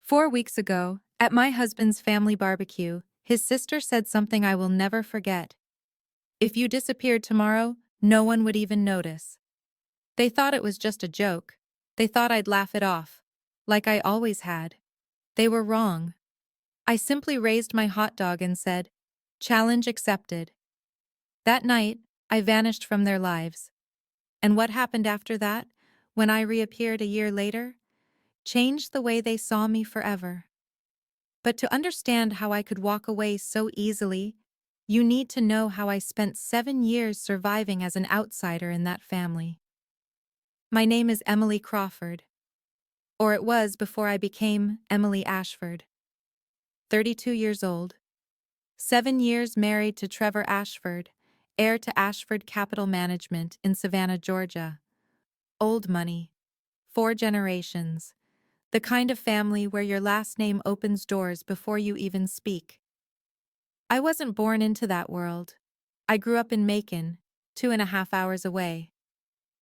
4 weeks ago, at my husband's family barbecue, his sister said something I will never forget. If you disappeared tomorrow, no one would even notice. They thought it was just a joke. They thought I'd laugh it off, like I always had. They were wrong. I simply raised my hot dog and said, "Challenge accepted." That night, I vanished from their lives. And what happened after that, when I reappeared a year later, changed the way they saw me forever. But to understand how I could walk away so easily, you need to know how I spent 7 years surviving as an outsider in that family. My name is Emily Crawford, or it was before I became Emily Ashford. 32 years old. 7 years married to Trevor Ashford, heir to Ashford Capital Management in Savannah, Georgia. Old money. 4 generations. The kind of family where your last name opens doors before you even speak. I wasn't born into that world. I grew up in Macon, 2.5 hours away.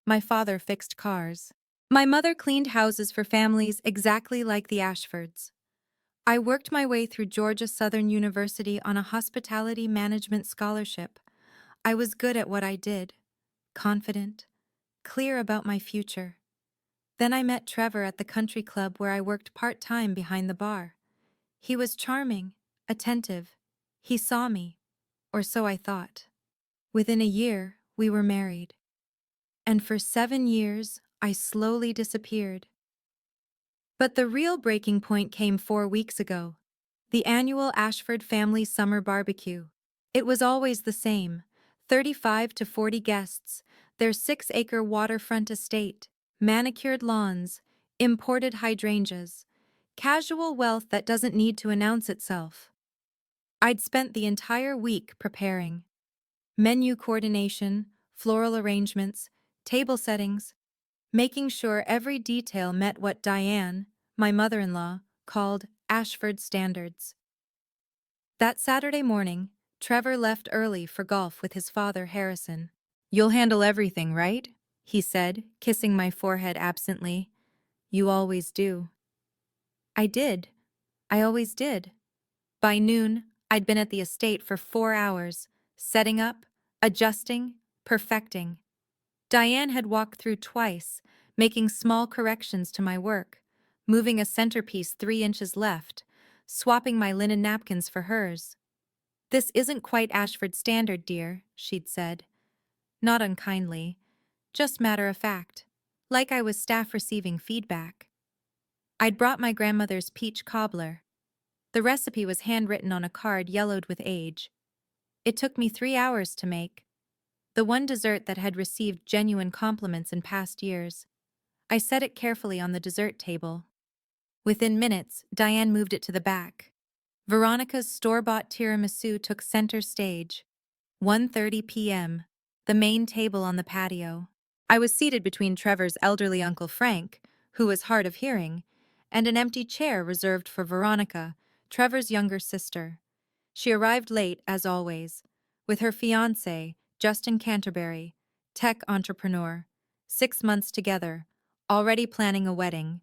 My father fixed cars. My mother cleaned houses for families exactly like the Ashfords. I worked my way through Georgia Southern University on a hospitality management scholarship. I was good at what I did, confident, clear about my future. Then I met Trevor at the country club where I worked part-time behind the bar. He was charming, attentive. He saw me, or so I thought. Within a year, we were married. And for 7 years, I slowly disappeared. But the real breaking point came 4 weeks ago. The annual Ashford family summer barbecue. It was always the same, 35 to 40 guests, their 6-acre waterfront estate, manicured lawns, imported hydrangeas, casual wealth that doesn't need to announce itself. I'd spent the entire week preparing. Menu coordination, floral arrangements, table settings, making sure every detail met what Diane, my mother-in-law, called Ashford standards. That Saturday morning, Trevor left early for golf with his father, Harrison. "You'll handle everything, right?" he said, kissing my forehead absently. "You always do." I did. I always did. By noon, I'd been at the estate for 4 hours, setting up, adjusting, perfecting. Diane had walked through twice, making small corrections to my work, moving a centerpiece 3 inches left, swapping my linen napkins for hers. "This isn't quite Ashford standard, dear," she'd said. Not unkindly, just matter of fact, like I was staff receiving feedback. I'd brought my grandmother's peach cobbler. The recipe was handwritten on a card yellowed with age. It took me 3 hours to make. The one dessert that had received genuine compliments in past years. I set it carefully on the dessert table. Within minutes, Diane moved it to the back. Veronica's store-bought tiramisu took center stage. 1:30 p.m., the main table on the patio. I was seated between Trevor's elderly Uncle Frank, who was hard of hearing, and an empty chair reserved for Veronica, Trevor's younger sister. She arrived late, as always, with her fiancé, Justin Canterbury, tech entrepreneur. 6 months together, already planning a wedding.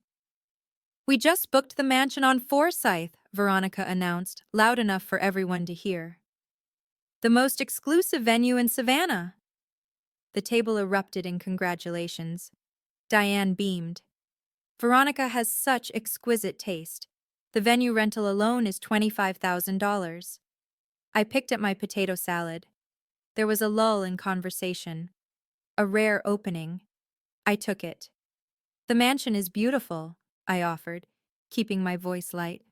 "We just booked the mansion on Forsyth," Veronica announced, loud enough for everyone to hear. "The most exclusive venue in Savannah." The table erupted in congratulations. Diane beamed. "Veronica has such exquisite taste. The venue rental alone is $25,000. I picked at my potato salad. There was a lull in conversation. A rare opening. I took it. "The mansion is beautiful," I offered, keeping my voice light.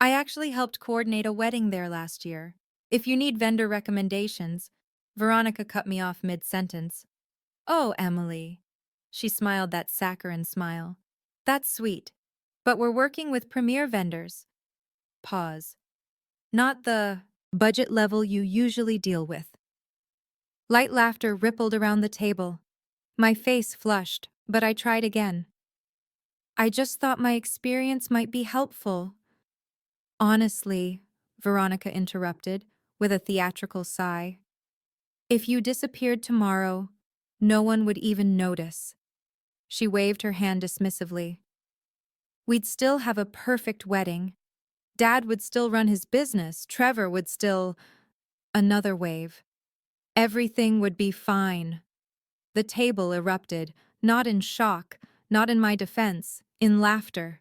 "I actually helped coordinate a wedding there last year. If you need vendor recommendations," Veronica cut me off mid-sentence. "Oh, Emily." She smiled that saccharine smile. "That's sweet. But we're working with premier vendors." Pause. "Not the budget level you usually deal with." Light laughter rippled around the table. My face flushed, but I tried again. "I just thought my experience might be helpful." "Honestly," Veronica interrupted, with a theatrical sigh, "if you disappeared tomorrow, no one would even notice." She waved her hand dismissively. We'd still have a perfect wedding. Dad would still run his business. Trevor would still... Another wave. Everything would be fine. The table erupted, not in shock, not in my defense, in laughter.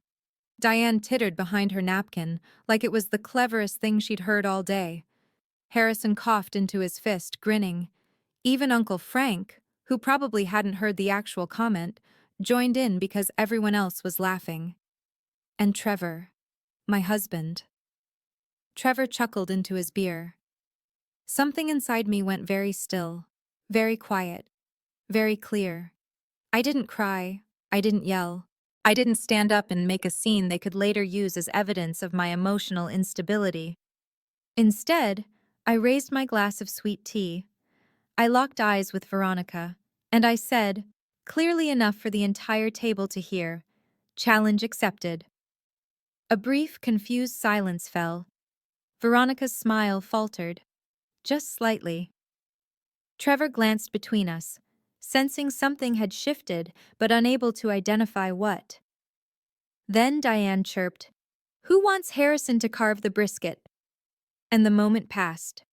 Diane tittered behind her napkin, like it was the cleverest thing she'd heard all day. Harrison coughed into his fist, grinning. Even Uncle Frank, who probably hadn't heard the actual comment, joined in because everyone else was laughing. And Trevor, my husband. Trevor chuckled into his beer. Something inside me went very still, very quiet, very clear. I didn't cry, I didn't yell. I didn't stand up and make a scene they could later use as evidence of my emotional instability. Instead, I raised my glass of sweet tea. I locked eyes with Veronica, and I said, clearly enough for the entire table to hear, "Challenge accepted." A brief, confused silence fell. Veronica's smile faltered, just slightly. Trevor glanced between us, sensing something had shifted but unable to identify what. Then Diane chirped, "Who wants Harrison to carve the brisket?" And the moment passed.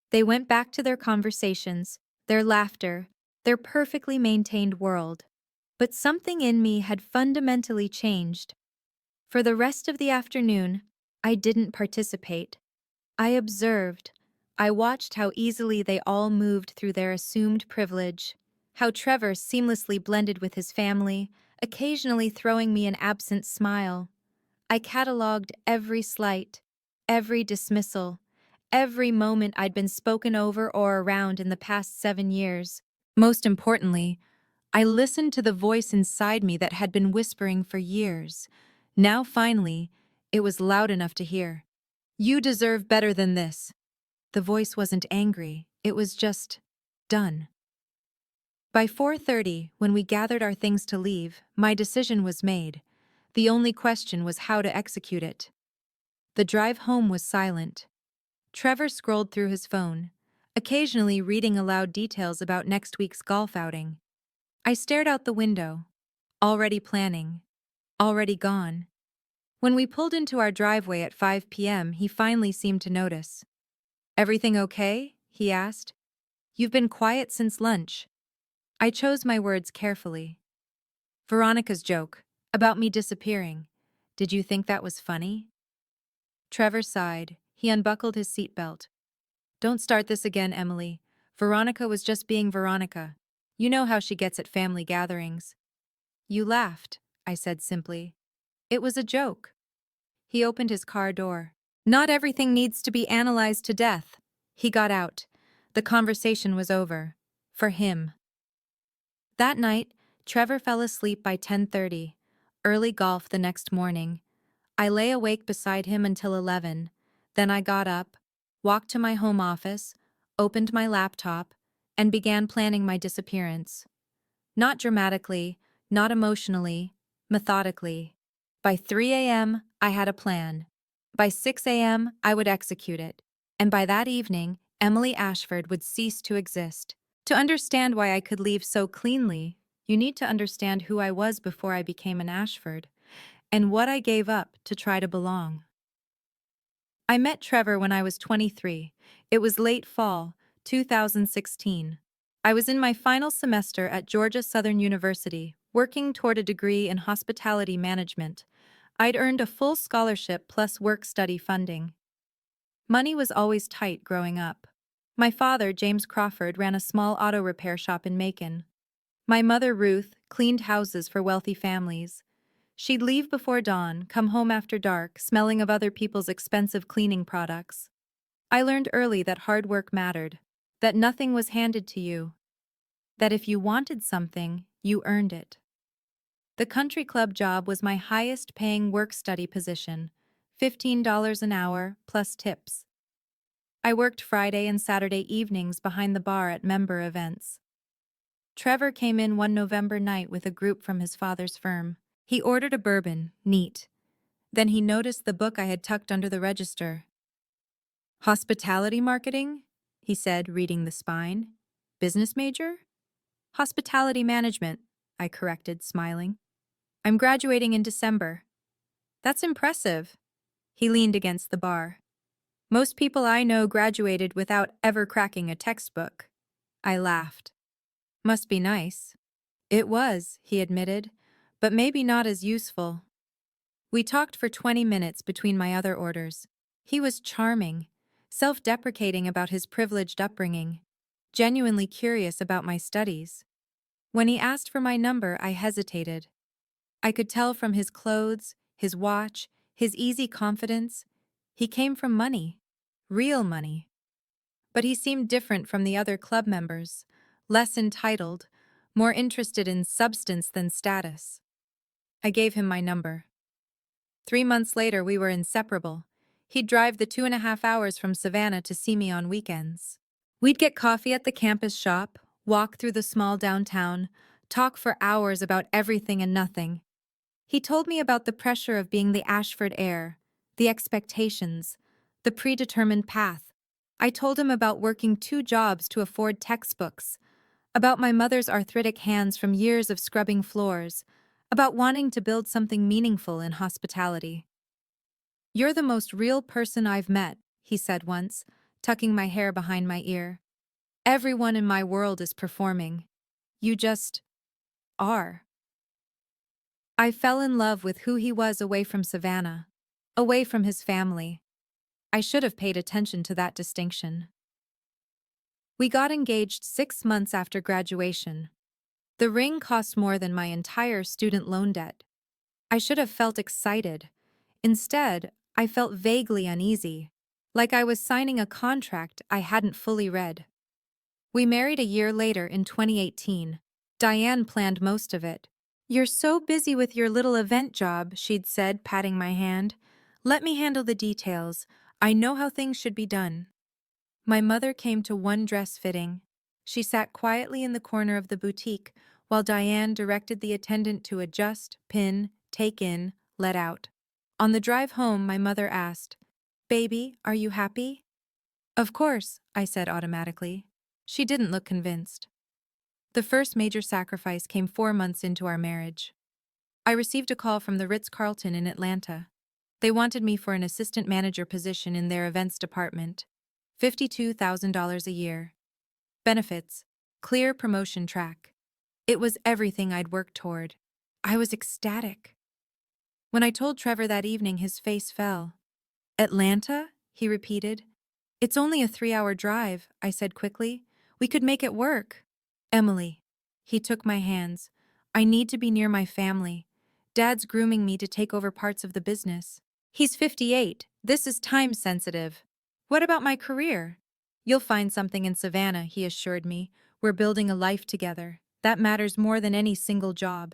They went back to their conversations, their laughter, their perfectly maintained world. But something in me had fundamentally changed. For the rest of the afternoon, I didn't participate. I observed. I watched how easily they all moved through their assumed privilege, how Trevor seamlessly blended with his family, occasionally throwing me an absent smile. I catalogued every slight, every dismissal, every moment I'd been spoken over or around in the past 7 years. Most importantly, I listened to the voice inside me that had been whispering for years. Now finally, it was loud enough to hear. "You deserve better than this." The voice wasn't angry, it was just done. By 4:30, when we gathered our things to leave, my decision was made. The only question was how to execute it. The drive home was silent. Trevor scrolled through his phone, occasionally reading aloud details about next week's golf outing. I stared out the window, already planning, already gone. When we pulled into our driveway at 5 p.m., he finally seemed to notice. "Everything okay?" he asked. "You've been quiet since lunch." I chose my words carefully. "Veronica's joke, about me disappearing. Did you think that was funny?" Trevor sighed. He unbuckled his seatbelt. "Don't start this again, Emily. Veronica was just being Veronica. You know how she gets at family gatherings." "You laughed," I said simply. "It was a joke." He opened his car door. "Not everything needs to be analyzed to death." He got out. The conversation was over. For him. That night, Trevor fell asleep by 10:30. Early golf the next morning. I lay awake beside him until 11. Then I got up, walked to my home office, opened my laptop, and began planning my disappearance. Not dramatically, not emotionally, methodically. By 3 a.m., I had a plan. By 6 a.m., I would execute it. And by that evening, Emily Ashford would cease to exist. To understand why I could leave so cleanly, you need to understand who I was before I became an Ashford, and what I gave up to try to belong. I met Trevor when I was 23. It was late fall, 2016. I was in my final semester at Georgia Southern University, working toward a degree in hospitality management. I'd earned a full scholarship plus work-study funding. Money was always tight growing up. My father, James Crawford, ran a small auto repair shop in Macon. My mother, Ruth, cleaned houses for wealthy families. She'd leave before dawn, come home after dark, smelling of other people's expensive cleaning products. I learned early that hard work mattered, that nothing was handed to you, that if you wanted something, you earned it. The country club job was my highest-paying work-study position, $15 an hour plus tips. I worked Friday and Saturday evenings behind the bar at member events. Trevor came in one November night with a group from his father's firm. He ordered a bourbon, neat. Then he noticed the book I had tucked under the register. "Hospitality marketing?" he said, reading the spine. "Business major?" "Hospitality management," I corrected, smiling. "I'm graduating in December." That's impressive. He leaned against the bar. Most people I know graduated without ever cracking a textbook. I laughed. Must be nice. It was, he admitted, but maybe not as useful. We talked for 20 minutes between my other orders. He was charming, self-deprecating about his privileged upbringing, genuinely curious about my studies. When he asked for my number, I hesitated. I could tell from his clothes, his watch, his easy confidence. He came from money. Real money. But he seemed different from the other club members, less entitled, more interested in substance than status. I gave him my number. 3 months later, we were inseparable. He'd drive the 2.5 hours from Savannah to see me on weekends. We'd get coffee at the campus shop, walk through the small downtown, talk for hours about everything and nothing. He told me about the pressure of being the Ashford heir, the expectations, the predetermined path. I told him about working 2 jobs to afford textbooks, about my mother's arthritic hands from years of scrubbing floors, about wanting to build something meaningful in hospitality. "You're the most real person I've met," he said once, tucking my hair behind my ear. "Everyone in my world is performing. You just are." I fell in love with who he was away from Savannah, away from his family. I should have paid attention to that distinction. We got engaged 6 months after graduation. The ring cost more than my entire student loan debt. I should have felt excited. Instead, I felt vaguely uneasy, like I was signing a contract I hadn't fully read. We married a year later in 2018. Diane planned most of it. "You're so busy with your little event job," she'd said, patting my hand. "Let me handle the details. I know how things should be done." My mother came to one dress fitting. She sat quietly in the corner of the boutique while Diane directed the attendant to adjust, pin, take in, let out. On the drive home, my mother asked, "Baby, are you happy?" "Of course," I said automatically. She didn't look convinced. The first major sacrifice came 4 months into our marriage. I received a call from the Ritz-Carlton in Atlanta. They wanted me for an assistant manager position in their events department. $52,000 a year. Benefits. Clear promotion track. It was everything I'd worked toward. I was ecstatic. When I told Trevor that evening, his face fell. "Atlanta?" he repeated. "It's only a 3-hour drive," I said quickly. "We could make it work." "Emily." He took my hands. "I need to be near my family. Dad's grooming me to take over parts of the business. He's 58. This is time sensitive." "What about my career?" "You'll find something in Savannah," he assured me. "We're building a life together. That matters more than any single job."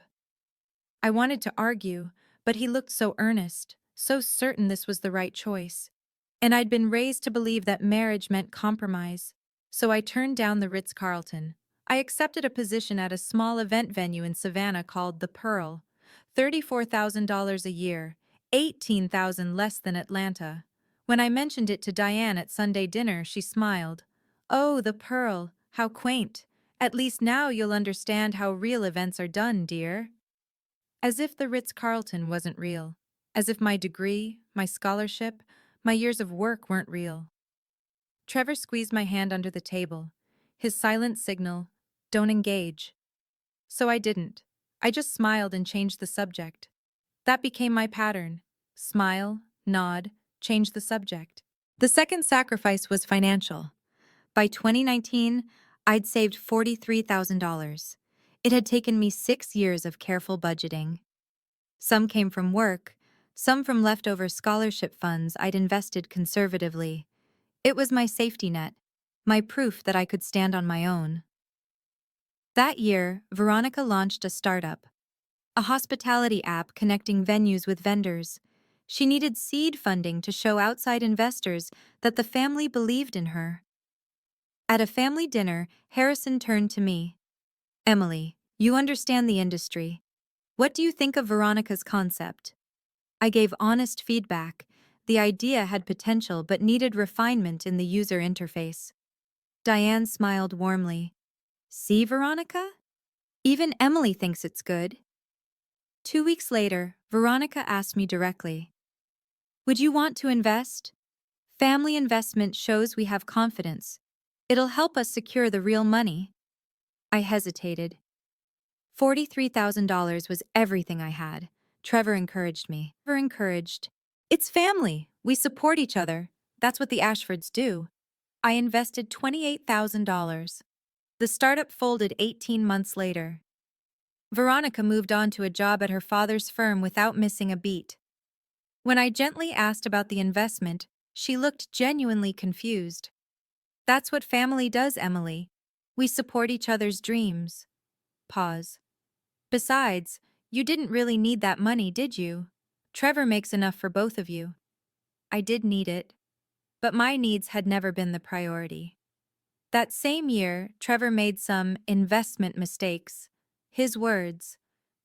I wanted to argue, but he looked so earnest, so certain this was the right choice. And I'd been raised to believe that marriage meant compromise. So I turned down the Ritz-Carlton. I accepted a position at a small event venue in Savannah called The Pearl. $34,000 a year, $18,000 less than Atlanta. When I mentioned it to Diane at Sunday dinner, she smiled. "Oh, The Pearl, how quaint. At least now you'll understand how real events are done, dear." As if the Ritz-Carlton wasn't real. As if my degree, my scholarship, my years of work weren't real. Trevor squeezed my hand under the table. His silent signal, "Don't engage." So I didn't. I just smiled and changed the subject. That became my pattern. Smile, nod, change the subject. The second sacrifice was financial. By 2019, I'd saved $43,000. It had taken me 6 years of careful budgeting. Some came from work, some from leftover scholarship funds I'd invested conservatively. It was my safety net, my proof that I could stand on my own. That year, Veronica launched a startup, a hospitality app connecting venues with vendors. She needed seed funding to show outside investors that the family believed in her. At a family dinner, Harrison turned to me. "Emily, you understand the industry. What do you think of Veronica's concept?" I gave honest feedback. The idea had potential but needed refinement in the user interface. Diane smiled warmly. "See, Veronica? Even Emily thinks it's good." 2 weeks later, Veronica asked me directly, "Would you want to invest? Family investment shows we have confidence. It'll help us secure the real money." I hesitated. $43,000 was everything I had. Trevor encouraged me. It's family. We support each other. That's what the Ashfords do. I invested $28,000. The startup folded 18 months later. Veronica moved on to a job at her father's firm without missing a beat. When I gently asked about the investment, she looked genuinely confused. "That's what family does, Emily. We support each other's dreams." Pause. "Besides, you didn't really need that money, did you? Trevor makes enough for both of you." I did need it, but my needs had never been the priority. That same year, Trevor made some investment mistakes. His words: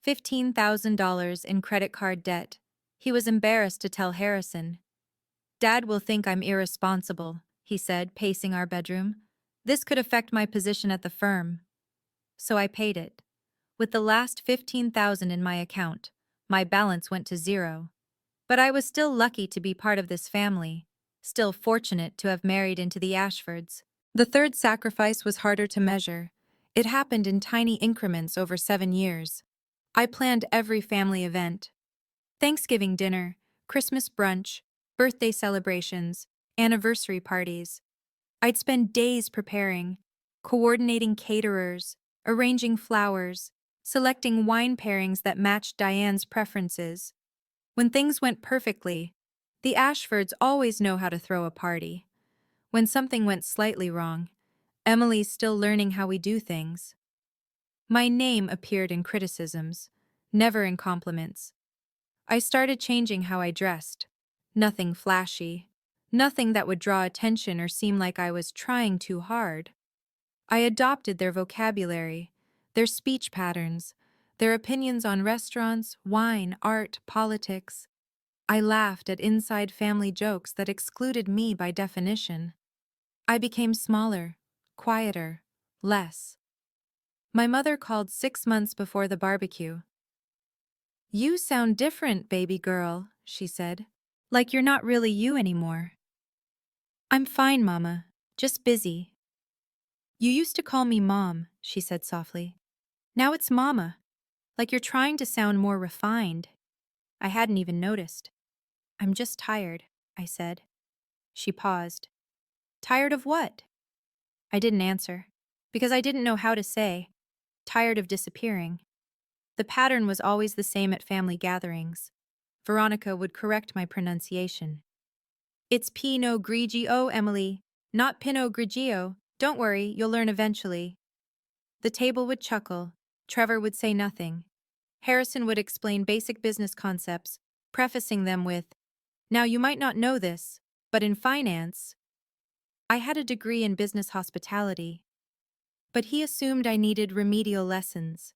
$15,000 in credit card debt. He was embarrassed to tell Harrison. "Dad will think I'm irresponsible," he said, pacing our bedroom. "This could affect my position at the firm." So I paid it. With the last $15,000 in my account, my balance went to zero. But I was still lucky to be part of this family, still fortunate to have married into the Ashfords. The third sacrifice was harder to measure. It happened in tiny increments over 7 years. I planned every family event: Thanksgiving dinner, Christmas brunch, birthday celebrations, anniversary parties. I'd spend days preparing, coordinating caterers, arranging flowers, selecting wine pairings that matched Diane's preferences. When things went perfectly, the Ashfords always know how to throw a party. When something went slightly wrong, Emily's still learning how we do things. My name appeared in criticisms, never in compliments. I started changing how I dressed. Nothing flashy. Nothing that would draw attention or seem like I was trying too hard. I adopted their vocabulary, their speech patterns, their opinions on restaurants, wine, art, politics. I laughed at inside family jokes that excluded me by definition. I became smaller, quieter, less. My mother called 6 months before the barbecue. "You sound different, baby girl," she said. "Like you're not really you anymore." "I'm fine, Mama. Just busy." "You used to call me Mom," she said softly. "Now it's Mama. Like you're trying to sound more refined." I hadn't even noticed. "I'm just tired," I said. She paused. "Tired of what?" I didn't answer, because I didn't know how to say. Tired of disappearing. The pattern was always the same at family gatherings. Veronica would correct my pronunciation. "It's Pinot Grigio, Emily, not Pinot Grigio. Don't worry, you'll learn eventually." The table would chuckle. Trevor would say nothing. Harrison would explain basic business concepts, prefacing them with, "Now you might not know this, but in finance..." I had a degree in business hospitality. But he assumed I needed remedial lessons.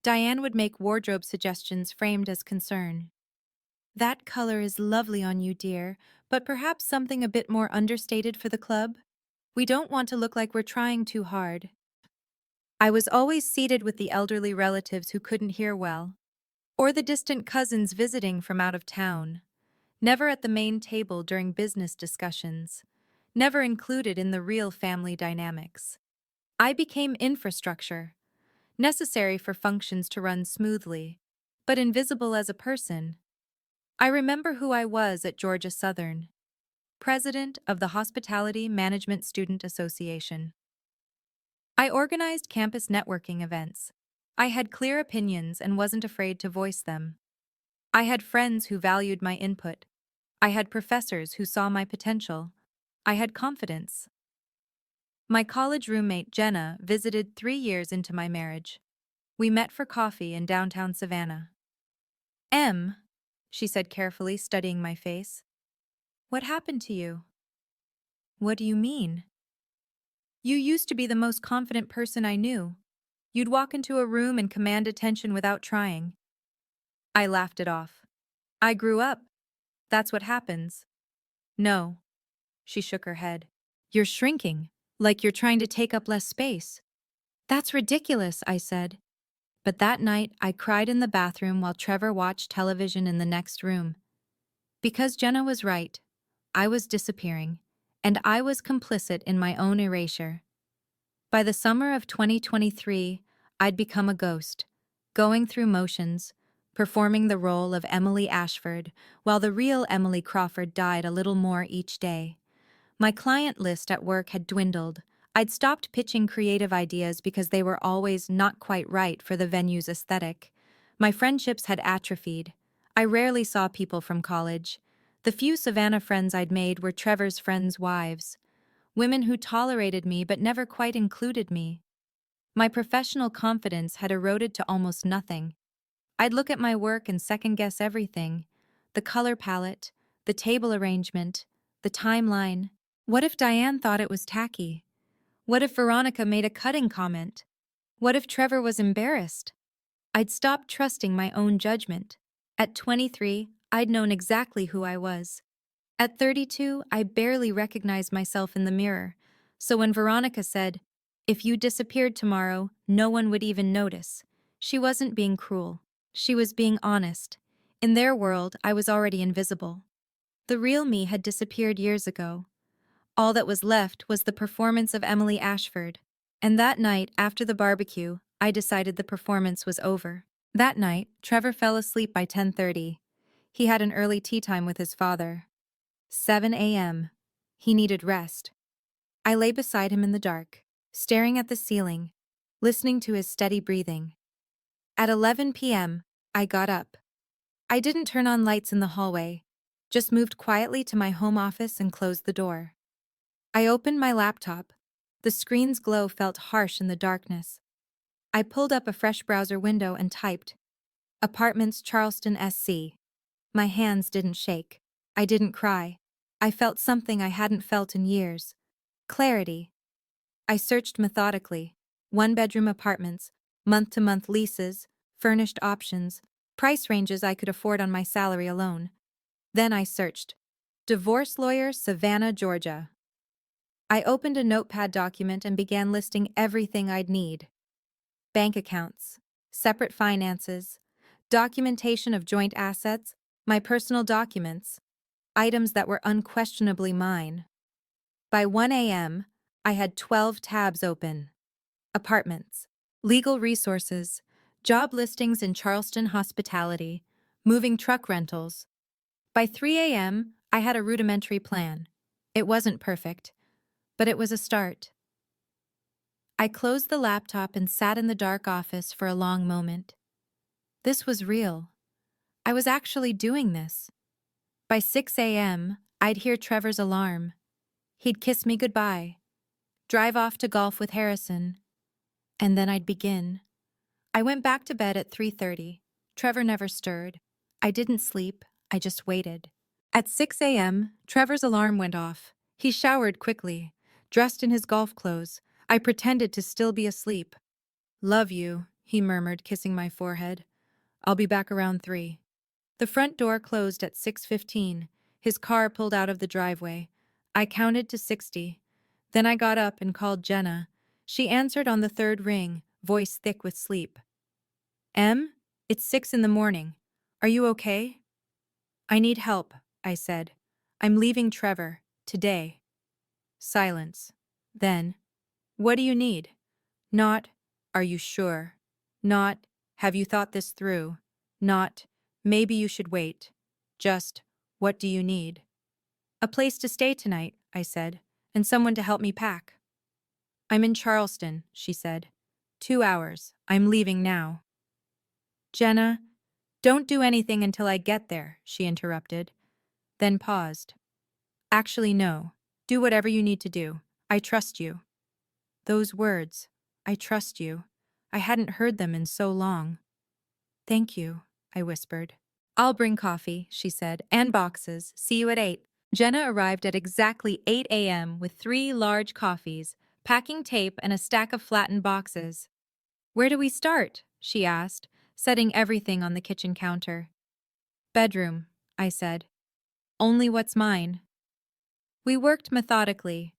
Diane would make wardrobe suggestions framed as concern. "That color is lovely on you, dear, but perhaps something a bit more understated for the club? We don't want to look like we're trying too hard." I was always seated with the elderly relatives who couldn't hear well, or the distant cousins visiting from out of town. Never at the main table during business discussions. Never included in the real family dynamics. I became infrastructure, necessary for functions to run smoothly, but invisible as a person. I remember who I was at Georgia Southern, president of the Hospitality Management Student Association. I organized campus networking events. I had clear opinions and wasn't afraid to voice them. I had friends who valued my input. I had professors who saw my potential. I had confidence. My college roommate Jenna visited 3 years into my marriage. We met for coffee in downtown Savannah. "Em," she said carefully, studying my face, "what happened to you?" "What do you mean?" "You used to be the most confident person I knew. You'd walk into a room and command attention without trying." I laughed it off. "I grew up. That's what happens." "No." She shook her head. "You're shrinking, like you're trying to take up less space." "That's ridiculous," I said. But that night, I cried in the bathroom while Trevor watched television in the next room. Because Jenna was right. I was disappearing, and I was complicit in my own erasure. By the summer of 2023, I'd become a ghost, going through motions, performing the role of Emily Ashford, while the real Emily Crawford died a little more each day. My client list at work had dwindled. I'd stopped pitching creative ideas because they were always not quite right for the venue's aesthetic. My friendships had atrophied. I rarely saw people from college. The few Savannah friends I'd made were Trevor's friends' wives, women who tolerated me but never quite included me. My professional confidence had eroded to almost nothing. I'd look at my work and second-guess everything: the color palette, the table arrangement, the timeline. What if Diane thought it was tacky? What if Veronica made a cutting comment? What if Trevor was embarrassed? I'd stopped trusting my own judgment. At 23, I'd known exactly who I was. At 32, I barely recognized myself in the mirror. So when Veronica said, "If you disappeared tomorrow, no one would even notice," she wasn't being cruel. She was being honest. In their world, I was already invisible. The real me had disappeared years ago. All that was left was the performance of Emily Ashford. And that night, after the barbecue, I decided the performance was over. That night, Trevor fell asleep by 10:30. He had an early tea time with his father. 7 a.m. He needed rest. I lay beside him in the dark, staring at the ceiling, listening to his steady breathing. At 11 p.m., I got up. I didn't turn on lights in the hallway, just moved quietly to my home office and closed the door. I opened my laptop. The screen's glow felt harsh in the darkness. I pulled up a fresh browser window and typed, "Apartments Charleston SC." My hands didn't shake. I didn't cry. I felt something I hadn't felt in years. Clarity. I searched methodically. One-bedroom apartments, month-to-month leases, furnished options, price ranges I could afford on my salary alone. Then I searched. Divorce lawyer, Savannah, Georgia. I opened a notepad document and began listing everything I'd need. Bank accounts, separate finances, documentation of joint assets, my personal documents, items that were unquestionably mine. By 1 a.m., I had 12 tabs open. Apartments, legal resources, job listings in Charleston hospitality, moving truck rentals. By 3 a.m., I had a rudimentary plan. It wasn't perfect, but it was a start. I closed the laptop and sat in the dark office for a long moment. This was real. I was actually doing this. By 6 a.m., I'd hear Trevor's alarm. He'd kiss me goodbye, drive off to golf with Harrison, and then I'd begin. I went back to bed at 3:30. Trevor never stirred. I didn't sleep, I just waited. At 6 a.m., Trevor's alarm went off. He showered quickly, dressed in his golf clothes. I pretended to still be asleep. "Love you," he murmured, kissing my forehead. "I'll be back around 3. The front door closed at 6:15. His car pulled out of the driveway. I counted to 60. Then I got up and called Jenna. She answered on the third ring, voice thick with sleep. "Em, it's 6 in the morning. Are you okay?" "I need help," I said. "I'm leaving Trevor, today." Silence. Then, "What do you need?" Not, "Are you sure?" Not, "Have you thought this through?" Not, "Maybe you should wait." Just, "What do you need?" "A place to stay tonight," I said, "and someone to help me pack." "I'm in Charleston," she said. 2 hours. I'm leaving now." "Jenna, don't do anything until I get there," she interrupted, then paused. "Actually, no. Do whatever you need to do. I trust you." Those words, "I trust you," I hadn't heard them in so long. "Thank you," I whispered. "I'll bring coffee," she said, "and boxes. See you at 8. Jenna arrived at exactly 8 a.m. with 3 large coffees, packing tape, and a stack of flattened boxes. "Where do we start?" she asked, setting everything on the kitchen counter. "Bedroom," I said. "Only what's mine." We worked methodically.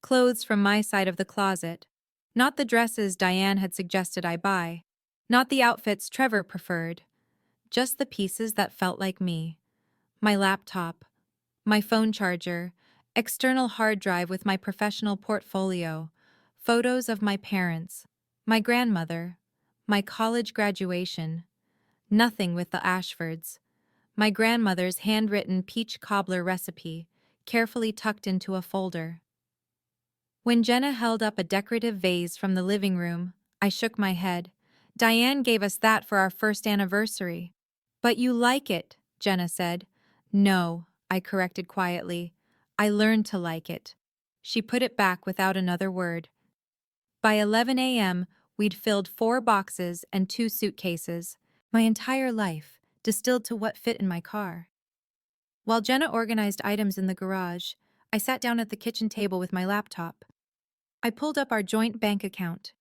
Clothes from my side of the closet, not the dresses Diane had suggested I buy. Not the outfits Trevor preferred, just the pieces that felt like me. My laptop, my phone charger, external hard drive with my professional portfolio, photos of my parents, my grandmother, my college graduation, nothing with the Ashfords, my grandmother's handwritten peach cobbler recipe, carefully tucked into a folder. When Jenna held up a decorative vase from the living room, I shook my head. Diane gave us that for our first anniversary. But you like it, Jenna said. No, I corrected quietly. I learned to like it. She put it back without another word. By 11 a.m., we'd filled 4 boxes and 2 suitcases. My entire life, distilled to what fit in my car. While Jenna organized items in the garage, I sat down at the kitchen table with my laptop. I pulled up our joint bank account.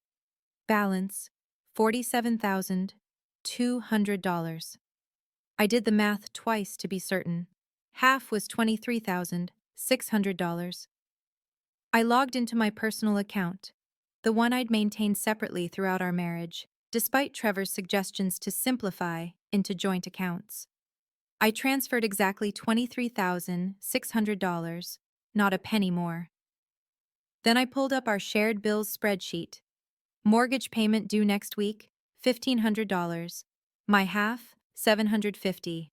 Balance, $47,200. I did the math twice to be certain. Half was $23,600. I logged into my personal account, the one I'd maintained separately throughout our marriage, despite Trevor's suggestions to simplify into joint accounts. I transferred exactly $23,600, not a penny more. Then I pulled up our shared bills spreadsheet. Mortgage payment due next week, $1,500. My half, $750.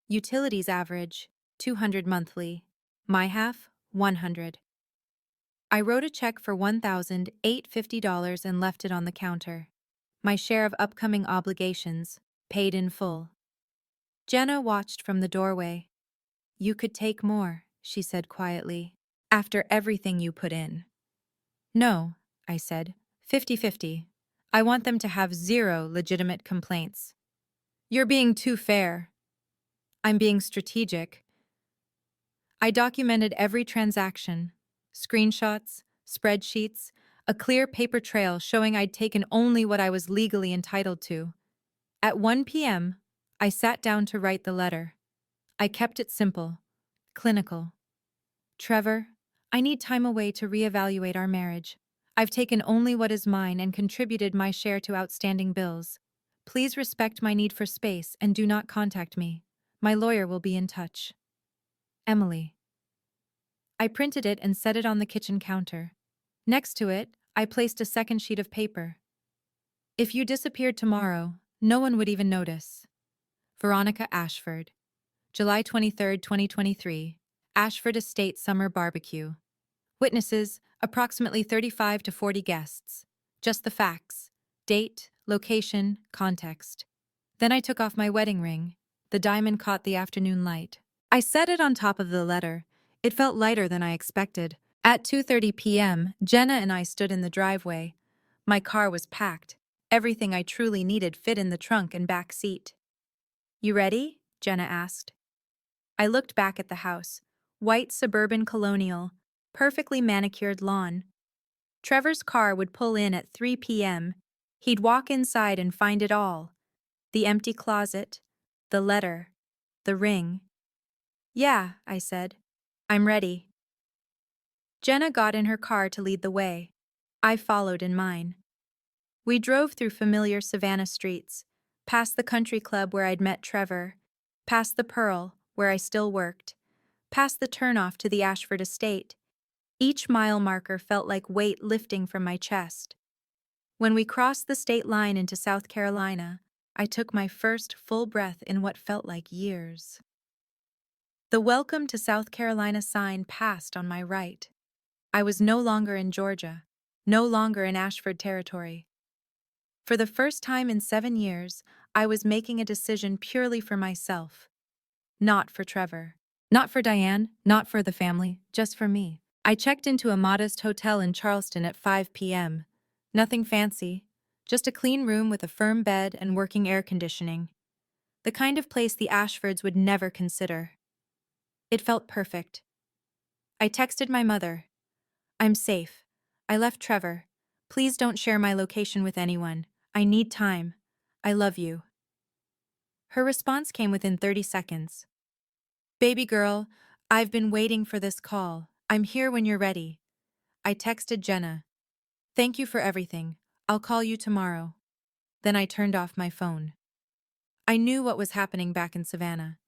Utilities average, $200 monthly. My half, $100. I wrote a check for $1,850 and left it on the counter. My share of upcoming obligations, paid in full. Jenna watched from the doorway. You could take more, she said quietly, after everything you put in. No, I said, 50-50. I want them to have 0 legitimate complaints. You're being too fair. I'm being strategic. I documented every transaction, screenshots, spreadsheets, a clear paper trail showing I'd taken only what I was legally entitled to. At 1 p.m., I sat down to write the letter. I kept it simple, clinical. Trevor, I need time away to reevaluate our marriage. I've taken only what is mine and contributed my share to outstanding bills. Please respect my need for space and do not contact me. My lawyer will be in touch. Emily. I printed it and set it on the kitchen counter. Next to it, I placed a second sheet of paper. If you disappeared tomorrow, no one would even notice. Veronica Ashford. July 23, 2023. Ashford Estate Summer Barbecue. Witnesses, approximately 35 to 40 guests. Just the facts. Date, location, context. Then I took off my wedding ring. The diamond caught the afternoon light. I set it on top of the letter. It felt lighter than I expected. At 2:30 p.m., Jenna and I stood in the driveway. My car was packed. Everything I truly needed fit in the trunk and back seat. You ready? Jenna asked. I looked back at the house. White suburban colonial, perfectly manicured lawn. Trevor's car would pull in at 3 p.m. He'd walk inside and find it all. The empty closet, the letter, the ring. Yeah, I said. I'm ready. Jenna got in her car to lead the way. I followed in mine. We drove through familiar Savannah streets, past the country club where I'd met Trevor, past the Pearl, where I still worked, past the turnoff to the Ashford estate. Each mile marker felt like weight lifting from my chest. When we crossed the state line into South Carolina, I took my first full breath in what felt like years. The Welcome to South Carolina sign passed on my right. I was no longer in Georgia, no longer in Ashford territory. For the first time in 7 years, I was making a decision purely for myself. Not for Trevor. Not for Diane, not for the family, just for me. I checked into a modest hotel in Charleston at 5 p.m. Nothing fancy, just a clean room with a firm bed and working air conditioning. The kind of place the Ashfords would never consider. It felt perfect. I texted my mother. I'm safe. I left Trevor. Please don't share my location with anyone. I need time. I love you. Her response came within 30 seconds. Baby girl, I've been waiting for this call. I'm here when you're ready. I texted Jenna. Thank you for everything. I'll call you tomorrow. Then I turned off my phone. I knew what was happening back in Savannah.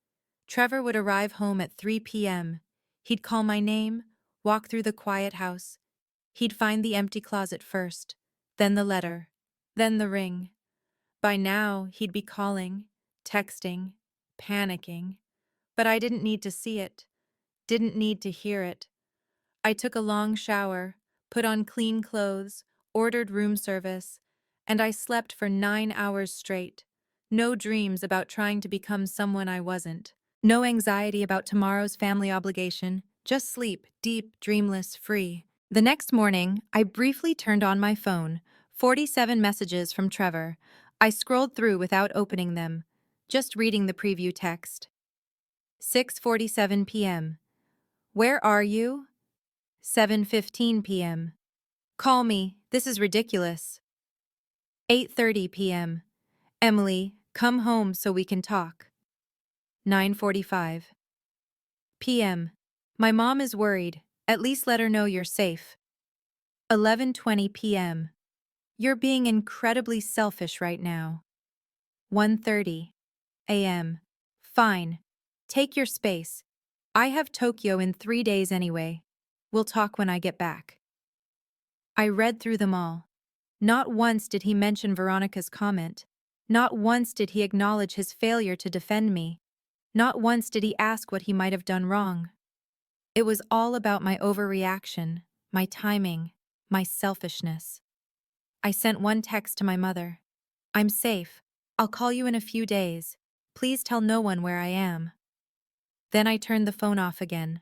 Trevor would arrive home at 3 p.m. He'd call my name, walk through the quiet house. He'd find the empty closet first, then the letter, then the ring. By now, he'd be calling, texting, panicking. But I didn't need to see it, didn't need to hear it. I took a long shower, put on clean clothes, ordered room service, and I slept for 9 hours straight. No dreams about trying to become someone I wasn't. No anxiety about tomorrow's family obligation, just sleep, deep, dreamless, free. The next morning, I briefly turned on my phone. 47 messages from Trevor. I scrolled through without opening them, just reading the preview text. 6:47 p.m. Where are you? 7:15 p.m. Call me, this is ridiculous. 8:30 p.m. Emily, come home so we can talk. 9:45 p.m. My mom is worried, at least let her know you're safe. 11:20 p.m. You're being incredibly selfish right now. 1:30 a.m. Fine. Take your space. I have Tokyo in 3 days anyway. We'll talk when I get back. I read through them all. Not once did he mention Veronica's comment. Not once did he acknowledge his failure to defend me. Not once did he ask what he might have done wrong. It was all about my overreaction, my timing, my selfishness. I sent one text to my mother. I'm safe. I'll call you in a few days. Please tell no one where I am. Then I turned the phone off again.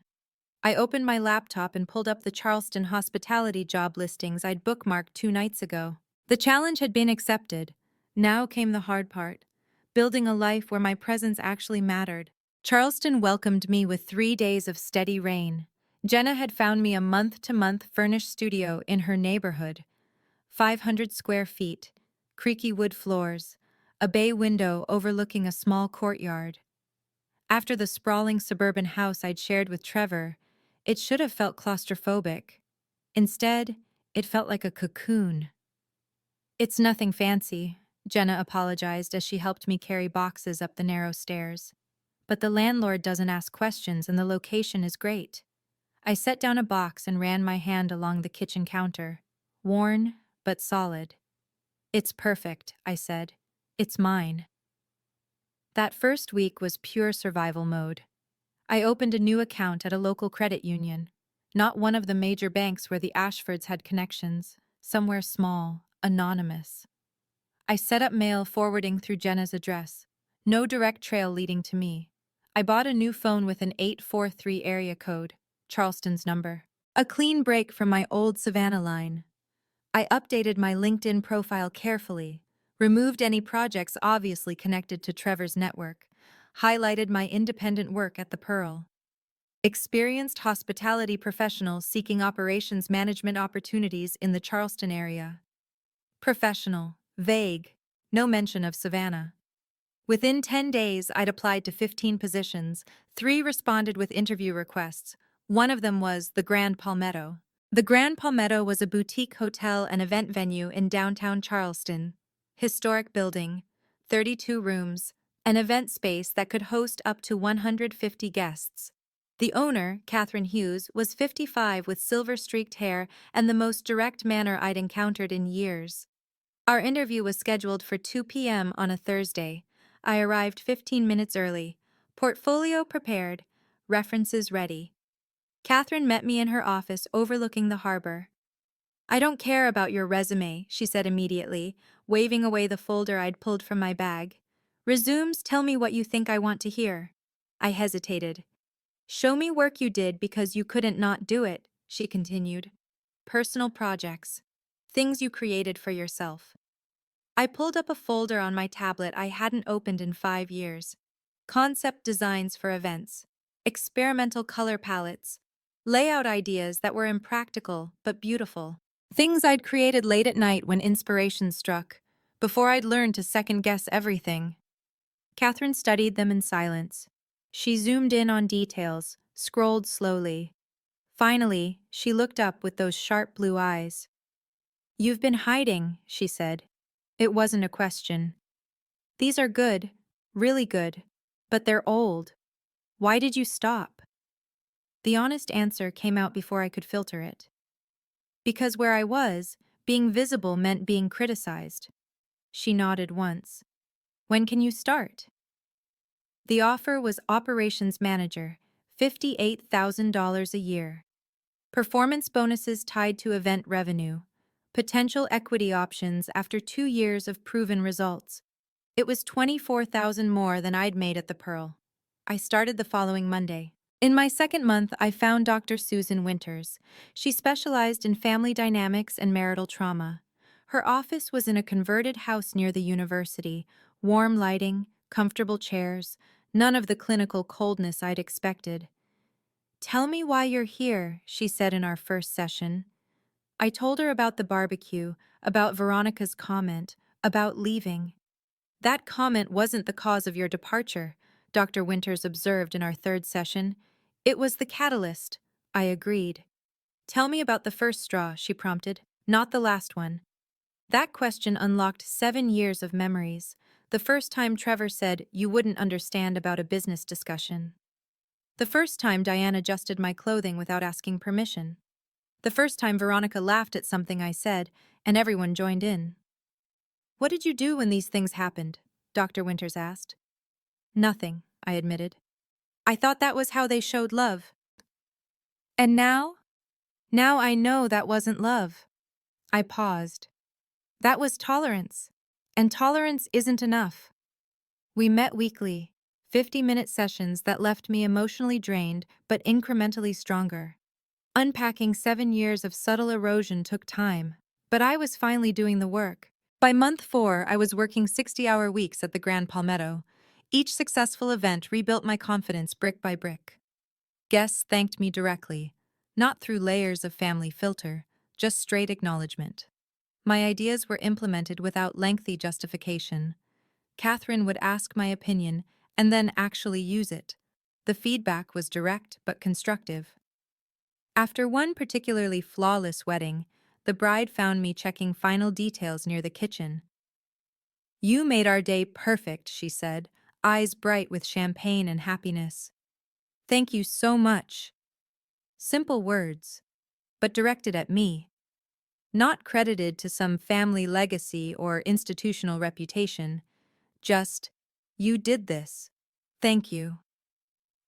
I opened my laptop and pulled up the Charleston hospitality job listings I'd bookmarked 2 nights ago. The challenge had been accepted. Now came the hard part, building a life where my presence actually mattered. Charleston welcomed me with 3 days of steady rain. Jenna had found me a month-to-month furnished studio in her neighborhood. 500 square feet, creaky wood floors, a bay window overlooking a small courtyard. After the sprawling suburban house I'd shared with Trevor, it should have felt claustrophobic. Instead, it felt like a cocoon. It's nothing fancy, Jenna apologized as she helped me carry boxes up the narrow stairs. But the landlord doesn't ask questions and the location is great. I set down a box and ran my hand along the kitchen counter. Worn, but solid. It's perfect, I said. It's mine. That first week was pure survival mode. I opened a new account at a local credit union. Not one of the major banks where the Ashfords had connections. Somewhere small, anonymous. I set up mail forwarding through Jenna's address. No direct trail leading to me. I bought a new phone with an 843 area code, Charleston's number. A clean break from my old Savannah line. I updated my LinkedIn profile carefully, removed any projects obviously connected to Trevor's network, highlighted my independent work at the Pearl. Experienced hospitality professionals seeking operations management opportunities in the Charleston area. Professional, vague, no mention of Savannah. Within 10 days, I'd applied to 15 positions. 3 responded with interview requests. One of them was the Grand Palmetto. The Grand Palmetto was a boutique hotel and event venue in downtown Charleston. Historic building, 32 rooms, an event space that could host up to 150 guests. The owner, Catherine Hughes, was 55 with silver-streaked hair and the most direct manner I'd encountered in years. Our interview was scheduled for 2 p.m. on a Thursday. I arrived 15 minutes early. Portfolio prepared, references ready. Catherine met me in her office overlooking the harbor. I don't care about your resume, she said immediately, waving away the folder I'd pulled from my bag. Resumes, tell me what you think I want to hear. I hesitated. Show me work you did because you couldn't not do it, she continued. Personal projects. Things you created for yourself. I pulled up a folder on my tablet I hadn't opened in 5 years. Concept designs for events. Experimental color palettes. Layout ideas that were impractical but beautiful. Things I'd created late at night when inspiration struck, before I'd learned to second-guess everything. Catherine studied them in silence. She zoomed in on details, scrolled slowly. Finally, she looked up with those sharp blue eyes. You've been hiding, she said. It wasn't a question. These are good, really good, but they're old. Why did you stop? The honest answer came out before I could filter it. Because where I was, being visible meant being criticized. She nodded once. When can you start? The offer was operations manager, $58,000 a year. Performance bonuses tied to event revenue. Potential equity options after 2 years of proven results. It was 24,000 more than I'd made at the Pearl. I started the following Monday. In my second month, I found Dr. Susan Winters. She specialized in family dynamics and marital trauma. Her office was in a converted house near the university, warm lighting, comfortable chairs, none of the clinical coldness I'd expected. "Tell me why you're here," she said in our first session. I told her about the barbecue, about Veronica's comment, about leaving. "That comment wasn't the cause of your departure," Dr. Winters observed in our third session. "It was the catalyst." I agreed. "Tell me about the first straw," she prompted, "not the last one." That question unlocked 7 years of memories. The first time Trevor said, "You wouldn't understand about a business discussion." The first time Diane adjusted my clothing without asking permission. The first time Veronica laughed at something I said, and everyone joined in. "What did you do when these things happened?" Dr. Winters asked. "Nothing," I admitted. "I thought that was how they showed love." "And now? Now I know that wasn't love." I paused. "That was tolerance. And tolerance isn't enough." We met weekly, 50-minute sessions that left me emotionally drained but incrementally stronger. Unpacking 7 years of subtle erosion took time, but I was finally doing the work. By month 4, I was working 60-hour weeks at the Grand Palmetto. Each successful event rebuilt my confidence brick by brick. Guests thanked me directly, not through layers of family filter, just straight acknowledgement. My ideas were implemented without lengthy justification. Catherine would ask my opinion and then actually use it. The feedback was direct but constructive. After one particularly flawless wedding, the bride found me checking final details near the kitchen. "You made our day perfect," she said, eyes bright with champagne and happiness. "Thank you so much." Simple words, but directed at me. Not credited to some family legacy or institutional reputation. Just, "You did this. Thank you."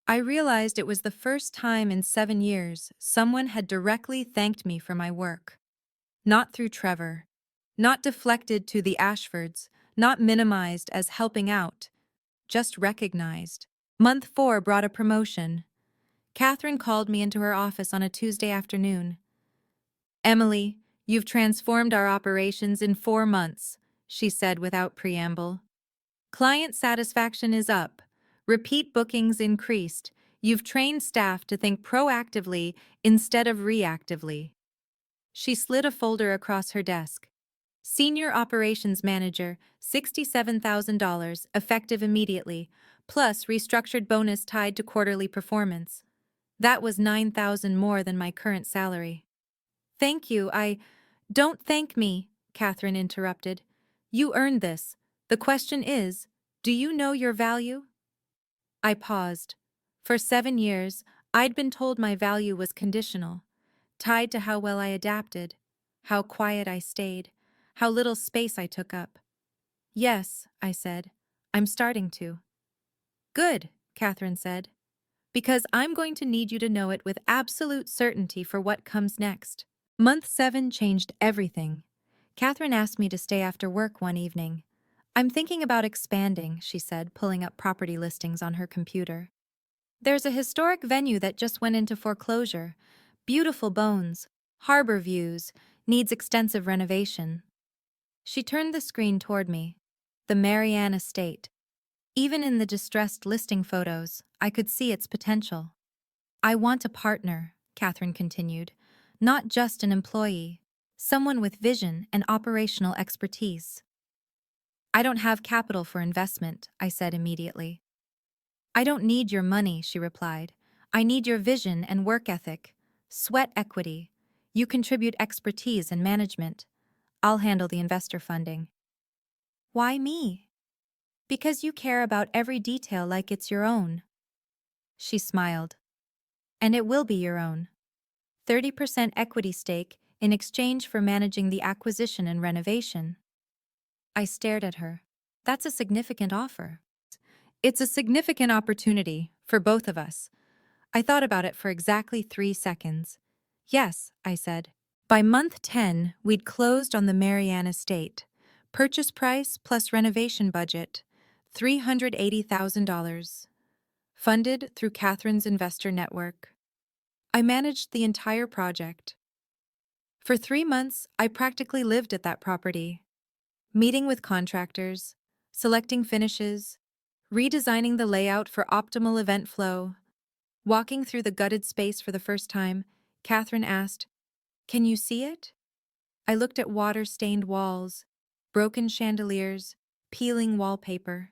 I realized it was the first time in 7 years someone had directly thanked me for my work. Not through Trevor. Not deflected to the Ashfords. Not minimized as helping out. Just recognized. Month 4 brought a promotion. Catherine called me into her office on a Tuesday afternoon. "Emily, you've transformed our operations in 4 months," she said without preamble. "Client satisfaction is up. Repeat bookings increased. You've trained staff to think proactively instead of reactively." She slid a folder across her desk. "Senior Operations Manager, $67,000, effective immediately, plus restructured bonus tied to quarterly performance." That was $9,000 more than my current salary. "Thank you, Don't thank me," Catherine interrupted. "You earned this. The question is, do you know your value?" I paused. For 7 years, I'd been told my value was conditional, tied to how well I adapted, how quiet I stayed, how little space I took up. "Yes," I said, "I'm starting to." "Good," Catherine said, "because I'm going to need you to know it with absolute certainty for what comes next." Month 7 changed everything. Catherine asked me to stay after work one evening. "I'm thinking about expanding," she said, pulling up property listings on her computer. "There's a historic venue that just went into foreclosure. Beautiful bones, harbor views, needs extensive renovation." She turned the screen toward me. The Marianne Estate. Even in the distressed listing photos, I could see its potential. "I want a partner," Catherine continued, "not just an employee, someone with vision and operational expertise." "I don't have capital for investment," I said immediately. "I don't need your money," she replied. "I need your vision and work ethic. Sweat equity. You contribute expertise and management. I'll handle the investor funding." Why me? Because you care about every detail like it's your own. She smiled. And it will be your own. 30% equity stake in exchange for managing the acquisition and renovation. I stared at her. That's a significant offer. It's a significant opportunity for both of us. I thought about it for exactly 3 seconds. Yes, I said. By month 10, we'd closed on the Marianne estate. Purchase price plus renovation budget, $380,000. Funded through Catherine's investor network. I managed the entire project. For 3 months, I practically lived at that property, meeting with contractors, selecting finishes, redesigning the layout for optimal event flow. Walking through the gutted space for the first time, Catherine asked, "Can you see it?" I looked at water-stained walls, broken chandeliers, peeling wallpaper.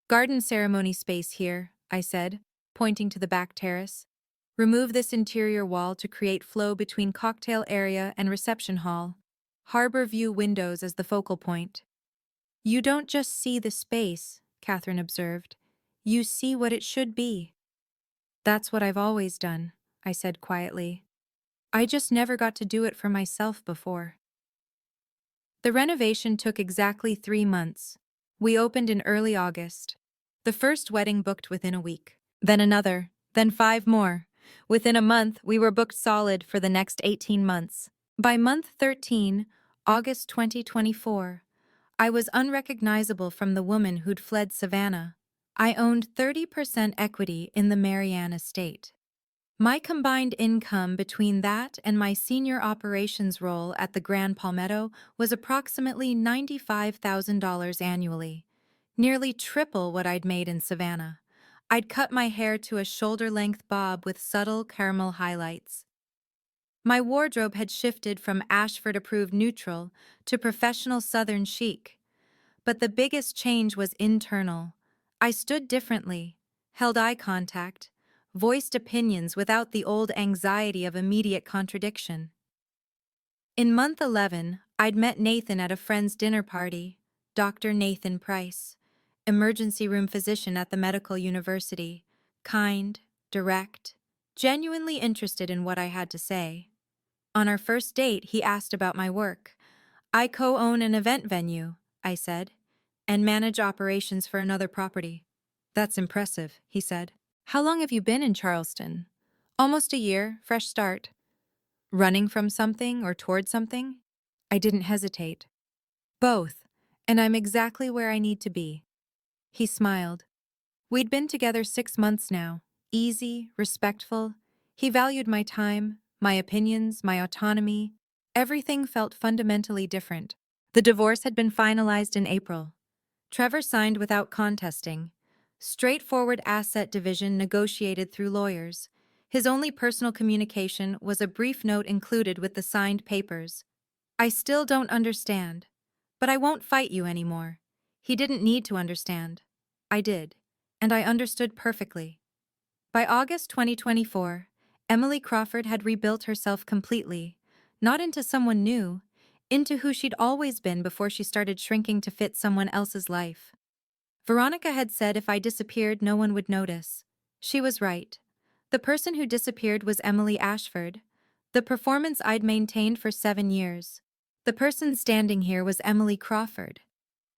"Garden ceremony space here," I said, pointing to the back terrace. "Remove this interior wall to create flow between cocktail area and reception hall. Harbor view windows as the focal point." "You don't just see the space," Catherine observed. "You see what it should be." "That's what I've always done," I said quietly. "I just never got to do it for myself before." The renovation took exactly 3 months. We opened in early August. The first wedding booked within a week. Then another. Then 5 more. Within a month, we were booked solid for the next 18 months. By month 13, August 2024, I was unrecognizable from the woman who'd fled Savannah. I owned 30% equity in the Marianne estate. My combined income between that and my senior operations role at the Grand Palmetto was approximately $95,000 annually, nearly triple what I'd made in Savannah. I'd cut my hair to a shoulder-length bob with subtle caramel highlights. My wardrobe had shifted from Ashford-approved neutral to professional Southern chic. But the biggest change was internal. I stood differently, held eye contact, voiced opinions without the old anxiety of immediate contradiction. In month 11, I'd met Nathan at a friend's dinner party, Dr. Nathan Price, emergency room physician at the medical university, kind, direct, genuinely interested in what I had to say. On our first date, he asked about my work. "I co-own an event venue," I said, "and manage operations for another property." "That's impressive," he said. "How long have you been in Charleston?" "Almost a year, fresh start." "Running from something or toward something?" I didn't hesitate. "Both, and I'm exactly where I need to be." He smiled. We'd been together 6 months now, easy, respectful. He valued my time, my opinions, my autonomy. Everything felt fundamentally different. The divorce had been finalized in April. Trevor signed without contesting. Straightforward asset division negotiated through lawyers. His only personal communication was a brief note included with the signed papers. "I still don't understand, but I won't fight you anymore." He didn't need to understand. I did, and I understood perfectly. By August 2024, Emily Crawford had rebuilt herself completely, not into someone new, into who she'd always been before she started shrinking to fit someone else's life. Veronica had said if I disappeared, no one would notice. She was right. The person who disappeared was Emily Ashford, the performance I'd maintained for 7 years. The person standing here was Emily Crawford.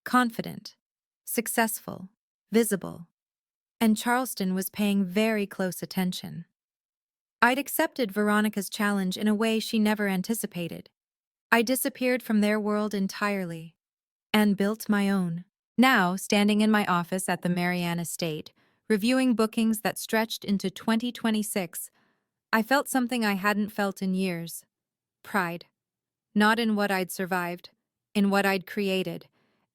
Confident, successful, visible. And Charleston was paying very close attention. I'd accepted Veronica's challenge in a way she never anticipated. I disappeared from their world entirely and built my own. Now, standing in my office at the Marianne estate, reviewing bookings that stretched into 2026, I felt something I hadn't felt in years. Pride. Not in what I'd survived, in what I'd created.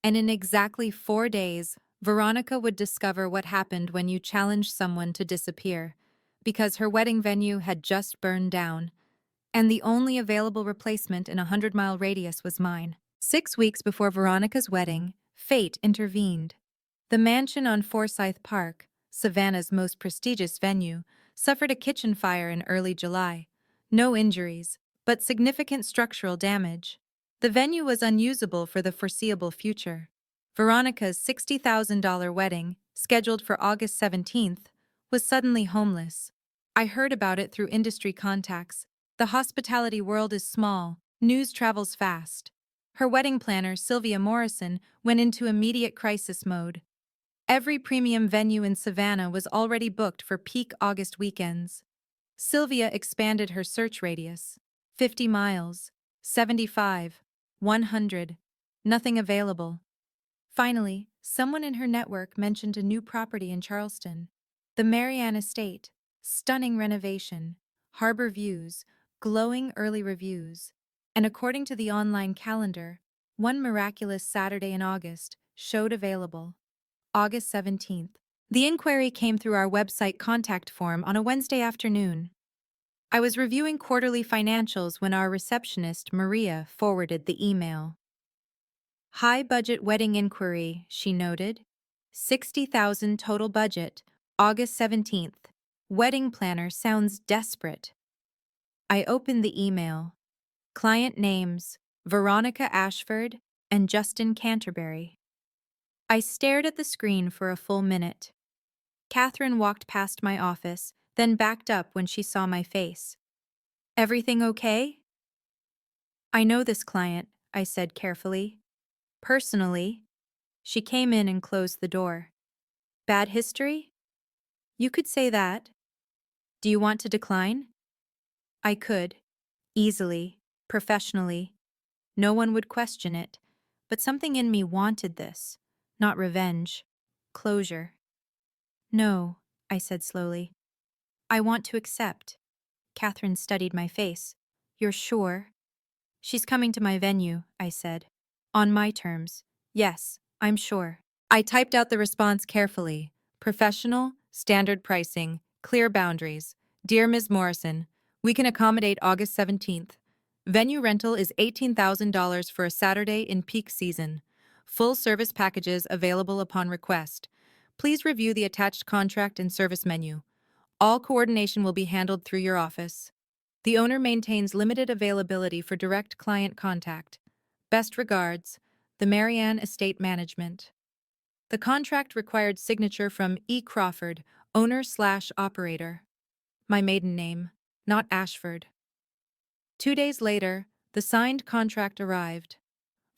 And in exactly 4 days, Veronica would discover what happened when you challenge someone to disappear, because her wedding venue had just burned down, and the only available replacement in a 100-mile radius was mine. 6 weeks before Veronica's wedding, fate intervened. The mansion on Forsyth Park, Savannah's most prestigious venue, suffered a kitchen fire in early July. No injuries, but significant structural damage. The venue was unusable for the foreseeable future. Veronica's $60,000 wedding, scheduled for August 17th, was suddenly homeless. I heard about it through industry contacts. The hospitality world is small, news travels fast. Her wedding planner, Sylvia Morrison, went into immediate crisis mode. Every premium venue in Savannah was already booked for peak August weekends. Sylvia expanded her search radius. 50 miles, 75, 100. Nothing available. Finally, someone in her network mentioned a new property in Charleston. The Marianne Estate. Stunning renovation, harbor views, glowing early reviews. And according to the online calendar, one miraculous Saturday in August showed available. August 17th. The inquiry came through our website contact form on a Wednesday afternoon. I was reviewing quarterly financials when our receptionist, Maria, forwarded the email. High-budget wedding inquiry, she noted. 60,000 total budget, August 17th. Wedding planner sounds desperate. I opened the email. Client names, Veronica Ashford and Justin Canterbury. I stared at the screen for a full minute. Catherine walked past my office, then backed up when she saw my face. Everything okay? I know this client, I said carefully. Personally. She came in and closed the door. Bad history? You could say that. Do you want to decline? I could. Easily. Professionally. No one would question it. But something in me wanted this. Not revenge. Closure. No, I said slowly. I want to accept. Catherine studied my face. You're sure? She's coming to my venue, I said. On my terms. Yes, I'm sure. I typed out the response carefully. Professional, standard pricing, clear boundaries. Dear Ms. Morrison, we can accommodate August 17th. Venue rental is $18,000 for a Saturday in peak season. Full service packages available upon request. Please review the attached contract and service menu. All coordination will be handled through your office. The owner maintains limited availability for direct client contact. Best regards, the Marianne Estate Management. The contract required signature from E. Crawford, owner/operator. My maiden name, not Ashford. 2 days later, the signed contract arrived.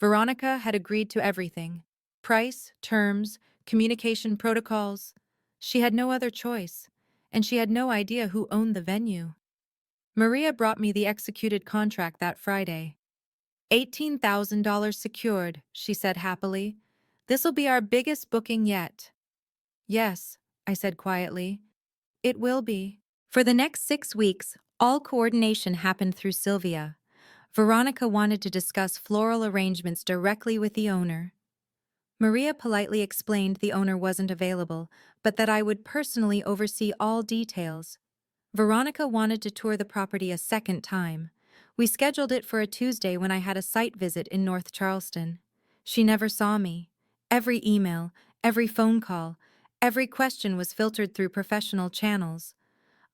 Veronica had agreed to everything. Price, terms, communication protocols. She had no other choice, and she had no idea who owned the venue. Maria brought me the executed contract that Friday. $18,000 secured, she said happily. This'll be our biggest booking yet. Yes, I said quietly. It will be. For the next 6 weeks, all coordination happened through Sylvia. Veronica wanted to discuss floral arrangements directly with the owner. Maria politely explained the owner wasn't available, but that I would personally oversee all details. Veronica wanted to tour the property a second time. We scheduled it for a Tuesday when I had a site visit in North Charleston. She never saw me. Every email, every phone call, every question was filtered through professional channels.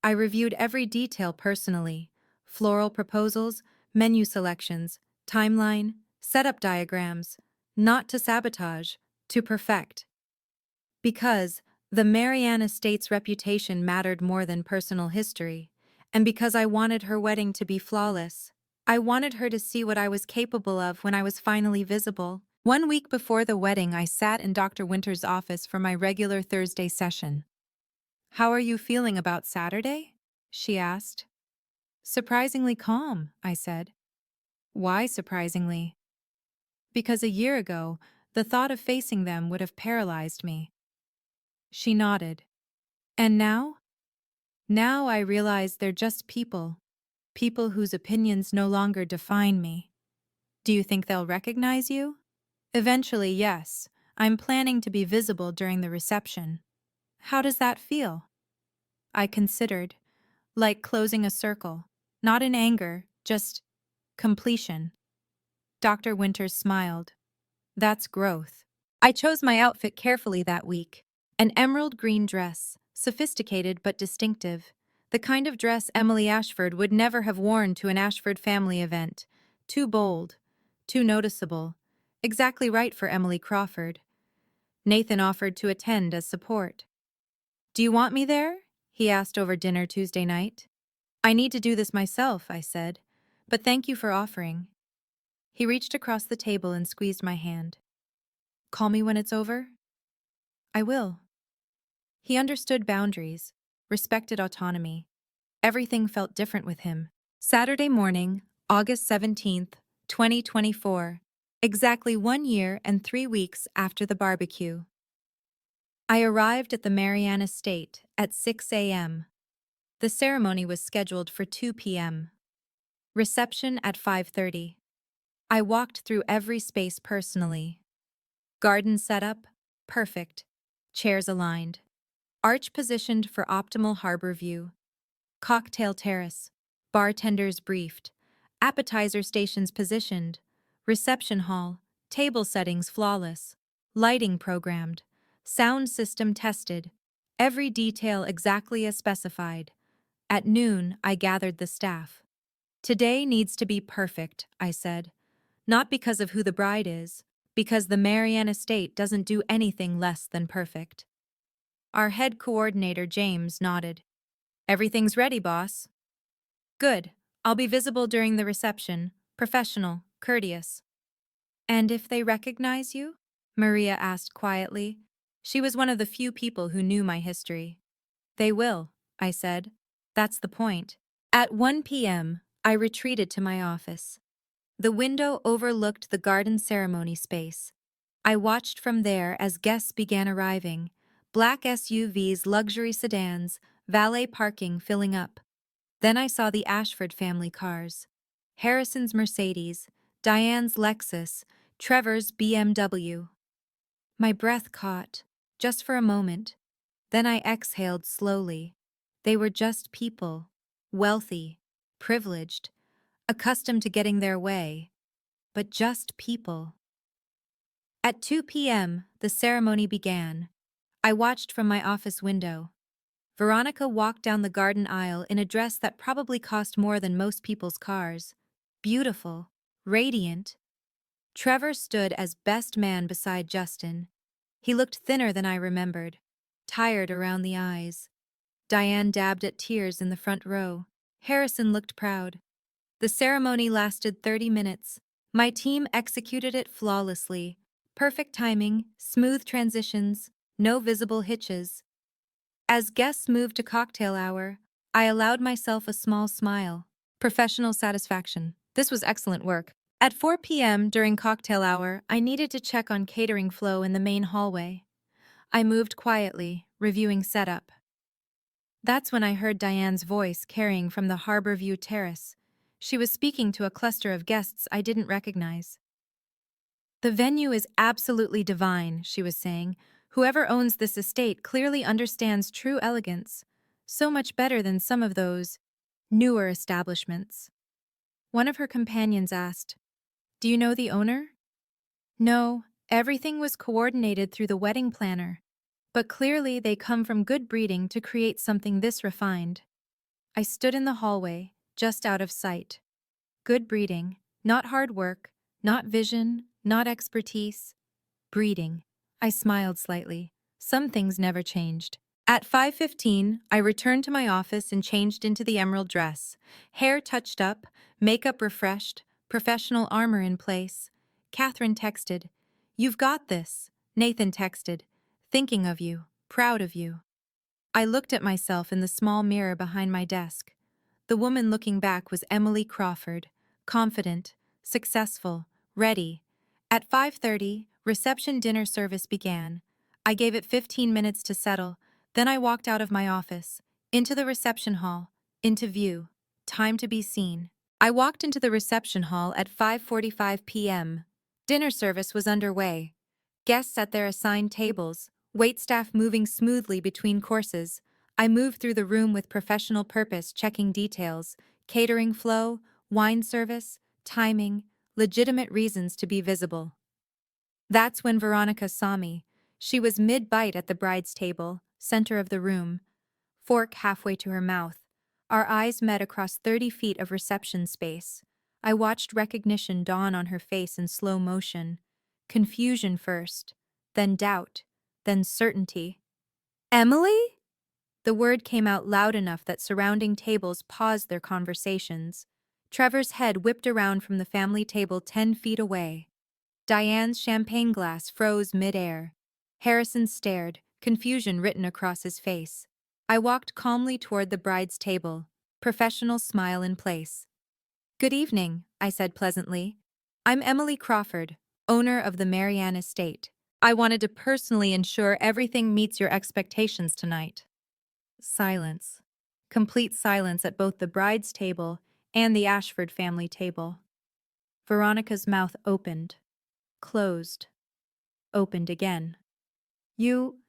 I reviewed every detail personally: floral proposals, menu selections, timeline, setup diagrams, not to sabotage, to perfect. Because the Marianne Estate's reputation mattered more than personal history, and because I wanted her wedding to be flawless. I wanted her to see what I was capable of when I was finally visible. 1 week before the wedding, I sat in Dr. Winter's office for my regular Thursday session. "How are you feeling about Saturday?" she asked. "Surprisingly calm," I said. "Why surprisingly?" "Because a year ago, the thought of facing them would have paralyzed me." She nodded. "And now?" "Now I realize they're just people. People whose opinions no longer define me." "Do you think they'll recognize you?" "Eventually, yes. I'm planning to be visible during the reception." "How does that feel?" I considered. Like closing a circle. Not in anger, just completion. Dr. Winters smiled. "That's growth." I chose my outfit carefully that week. An emerald green dress, sophisticated but distinctive. The kind of dress Emily Ashford would never have worn to an Ashford family event. Too bold, too noticeable. Exactly right for Emily Crawford. Nathan offered to attend as support. "Do you want me there?" he asked over dinner Tuesday night. "I need to do this myself," I said, "but thank you for offering." He reached across the table and squeezed my hand. "Call me when it's over?" "I will." He understood boundaries, respected autonomy. Everything felt different with him. Saturday morning, August 17th, 2024. Exactly 1 year and 3 weeks after the barbecue. I arrived at the Marianne estate at 6 a.m. The ceremony was scheduled for 2 p.m. Reception at 5:30. I walked through every space personally. Garden setup, perfect. Chairs aligned. Arch positioned for optimal harbor view. Cocktail terrace. Bartenders briefed. Appetizer stations positioned. Reception hall. Table settings flawless. Lighting programmed. Sound system tested. Every detail exactly as specified. At noon, I gathered the staff. "Today needs to be perfect," I said. "Not because of who the bride is, because the Marianne estate doesn't do anything less than perfect." Our head coordinator, James, nodded. "Everything's ready, boss." "Good. I'll be visible during the reception, professional, courteous." "And if they recognize you?" Maria asked quietly. She was one of the few people who knew my history. "They will," I said. "That's the point." At 1 p.m., I retreated to my office. The window overlooked the garden ceremony space. I watched from there as guests began arriving. Black SUVs, luxury sedans, valet parking filling up. Then I saw the Ashford family cars. Harrison's Mercedes, Diane's Lexus, Trevor's BMW. My breath caught, just for a moment. Then I exhaled slowly. They were just people, wealthy, privileged, accustomed to getting their way, but just people. At 2 p.m., the ceremony began. I watched from my office window. Veronica walked down the garden aisle in a dress that probably cost more than most people's cars. Beautiful, radiant. Trevor stood as best man beside Justin. He looked thinner than I remembered, tired around the eyes. Diane dabbed at tears in the front row. Harrison looked proud. The ceremony lasted 30 minutes. My team executed it flawlessly. Perfect timing, smooth transitions, no visible hitches. As guests moved to cocktail hour, I allowed myself a small smile. Professional satisfaction. This was excellent work. At 4 p.m. during cocktail hour, I needed to check on catering flow in the main hallway. I moved quietly, reviewing setup. That's when I heard Diane's voice carrying from the Harbor View terrace. She was speaking to a cluster of guests I didn't recognize. "The venue is absolutely divine," she was saying. "Whoever owns this estate clearly understands true elegance. So much better than some of those newer establishments." One of her companions asked, "Do you know the owner?" "No, everything was coordinated through the wedding planner. But clearly they come from good breeding to create something this refined." I stood in the hallway, just out of sight. Good breeding, not hard work, not vision, not expertise. Breeding. I smiled slightly. Some things never changed. At 5:15, I returned to my office and changed into the emerald dress. Hair touched up, makeup refreshed, professional armor in place. Catherine texted, "You've got this." Nathan texted, "Thinking of you, proud of you." I looked at myself in the small mirror behind my desk. The woman looking back was Emily Crawford, confident, successful, ready. At 5:30, reception dinner service began. I gave it 15 minutes to settle, then I walked out of my office, into the reception hall, into view. Time to be seen. I walked into the reception hall at 5:45 p.m. Dinner service was underway. Guests at their assigned tables, waitstaff moving smoothly between courses. I moved through the room with professional purpose, checking details, catering flow, wine service, timing, legitimate reasons to be visible. That's when Veronica saw me. She was mid-bite at the bride's table, center of the room, fork halfway to her mouth. Our eyes met across 30 feet of reception space. I watched recognition dawn on her face in slow motion. Confusion first, then doubt, then certainty. Emily? The word came out loud enough that surrounding tables paused their conversations. Trevor's head whipped around from the family table 10 feet away. Diane's champagne glass froze mid-air. Harrison stared, confusion written across his face. I walked calmly toward the bride's table, professional smile in place. "Good evening," I said pleasantly. "I'm Emily Crawford, owner of the Marianne Estate. I wanted to personally ensure everything meets your expectations tonight." Silence. Complete silence at both the bride's table and the Ashford family table. Veronica's mouth opened, closed, opened again. You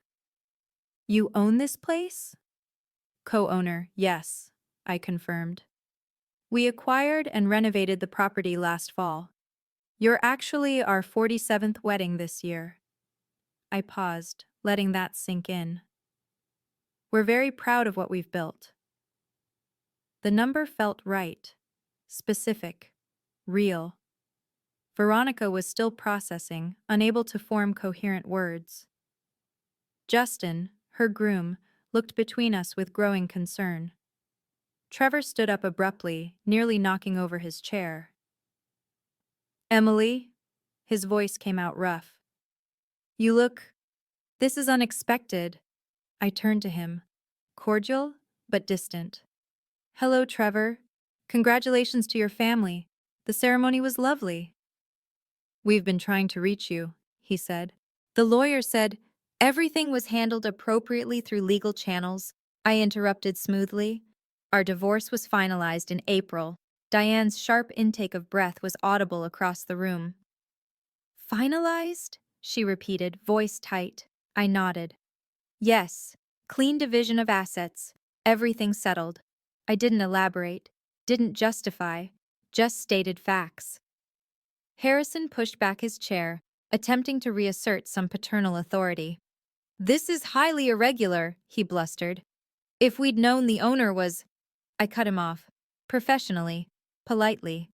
own this place?" "Co-owner, yes," I confirmed. "We acquired and renovated the property last fall. You're actually our 47th wedding this year." I paused, letting that sink in. "We're very proud of what we've built." The number felt right, specific, real. Veronica was still processing, unable to form coherent words. Justin, her groom, looked between us with growing concern. Trevor stood up abruptly, nearly knocking over his chair. "Emily?" His voice came out rough. This is unexpected." I turned to him, cordial but distant. "Hello, Trevor. Congratulations to your family. The ceremony was lovely." "We've been trying to reach you," he said. "The lawyer said everything was handled appropriately through legal channels." I interrupted smoothly. "Our divorce was finalized in April." Diane's sharp intake of breath was audible across the room. "Finalized?" she repeated, voice tight. I nodded. "Yes. Clean division of assets. Everything settled." I didn't elaborate, didn't justify, just stated facts. Harrison pushed back his chair, attempting to reassert some paternal authority. "This is highly irregular," he blustered. "If we'd known the owner was—" I cut him off, professionally, politely.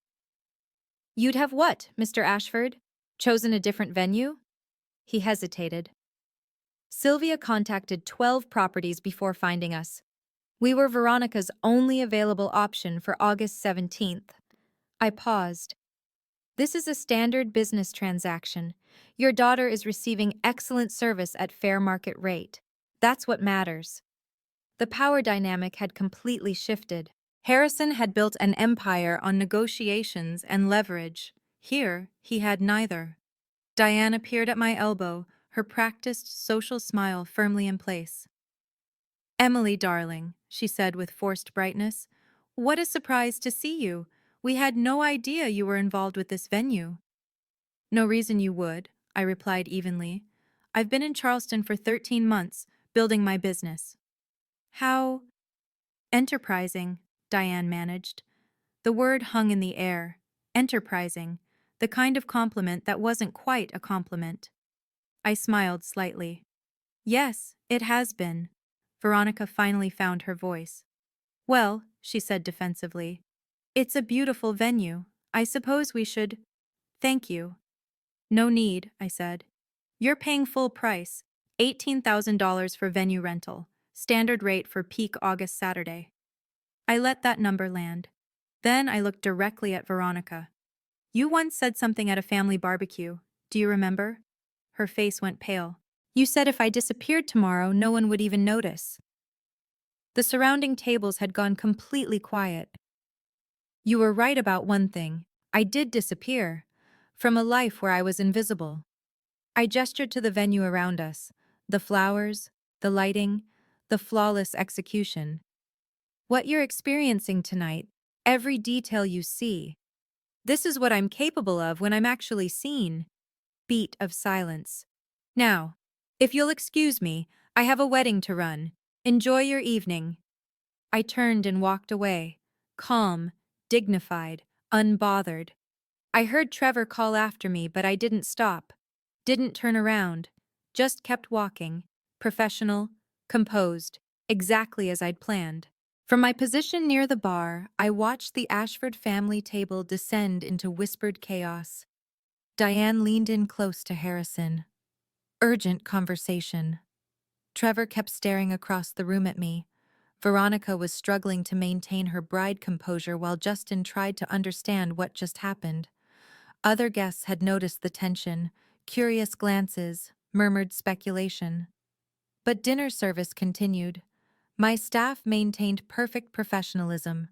"You'd have what, Mr. Ashford? Chosen a different venue?" He hesitated. "Sylvia contacted 12 properties before finding us. We were Veronica's only available option for August 17th. I paused. "This is a standard business transaction. Your daughter is receiving excellent service at fair market rate. That's what matters." The power dynamic had completely shifted. Harrison had built an empire on negotiations and leverage. Here, he had neither. Diane appeared at my elbow, her practiced social smile firmly in place. "Emily, darling," she said with forced brightness, "what a surprise to see you. We had no idea you were involved with this venue." "No reason you would," I replied evenly. "I've been in Charleston for 13 months, building my business." "How enterprising," Diane managed. The word hung in the air. Enterprising. The kind of compliment that wasn't quite a compliment. I smiled slightly. "Yes, it has been." Veronica finally found her voice. "Well," she said defensively, "it's a beautiful venue. I suppose we should—" "Thank you." "No need," I said. "You're paying full price, $18,000 for venue rental, standard rate for peak August Saturday." I let that number land. Then I looked directly at Veronica. "You once said something at a family barbecue. Do you remember?" Her face went pale. "You said if I disappeared tomorrow, no one would even notice." The surrounding tables had gone completely quiet. "You were right about one thing. I did disappear. From a life where I was invisible." I gestured to the venue around us. The flowers, the lighting, the flawless execution. "What you're experiencing tonight, every detail you see. This is what I'm capable of when I'm actually seen." Beat of silence. "Now, if you'll excuse me, I have a wedding to run. Enjoy your evening." I turned and walked away, calm, dignified, unbothered. I heard Trevor call after me, but I didn't stop, didn't turn around, just kept walking, professional, composed, exactly as I'd planned. From my position near the bar, I watched the Ashford family table descend into whispered chaos. Diane leaned in close to Harrison. Urgent conversation. Trevor kept staring across the room at me. Veronica was struggling to maintain her bride composure while Justin tried to understand what just happened. Other guests had noticed the tension, curious glances, murmured speculation. But dinner service continued. My staff maintained perfect professionalism.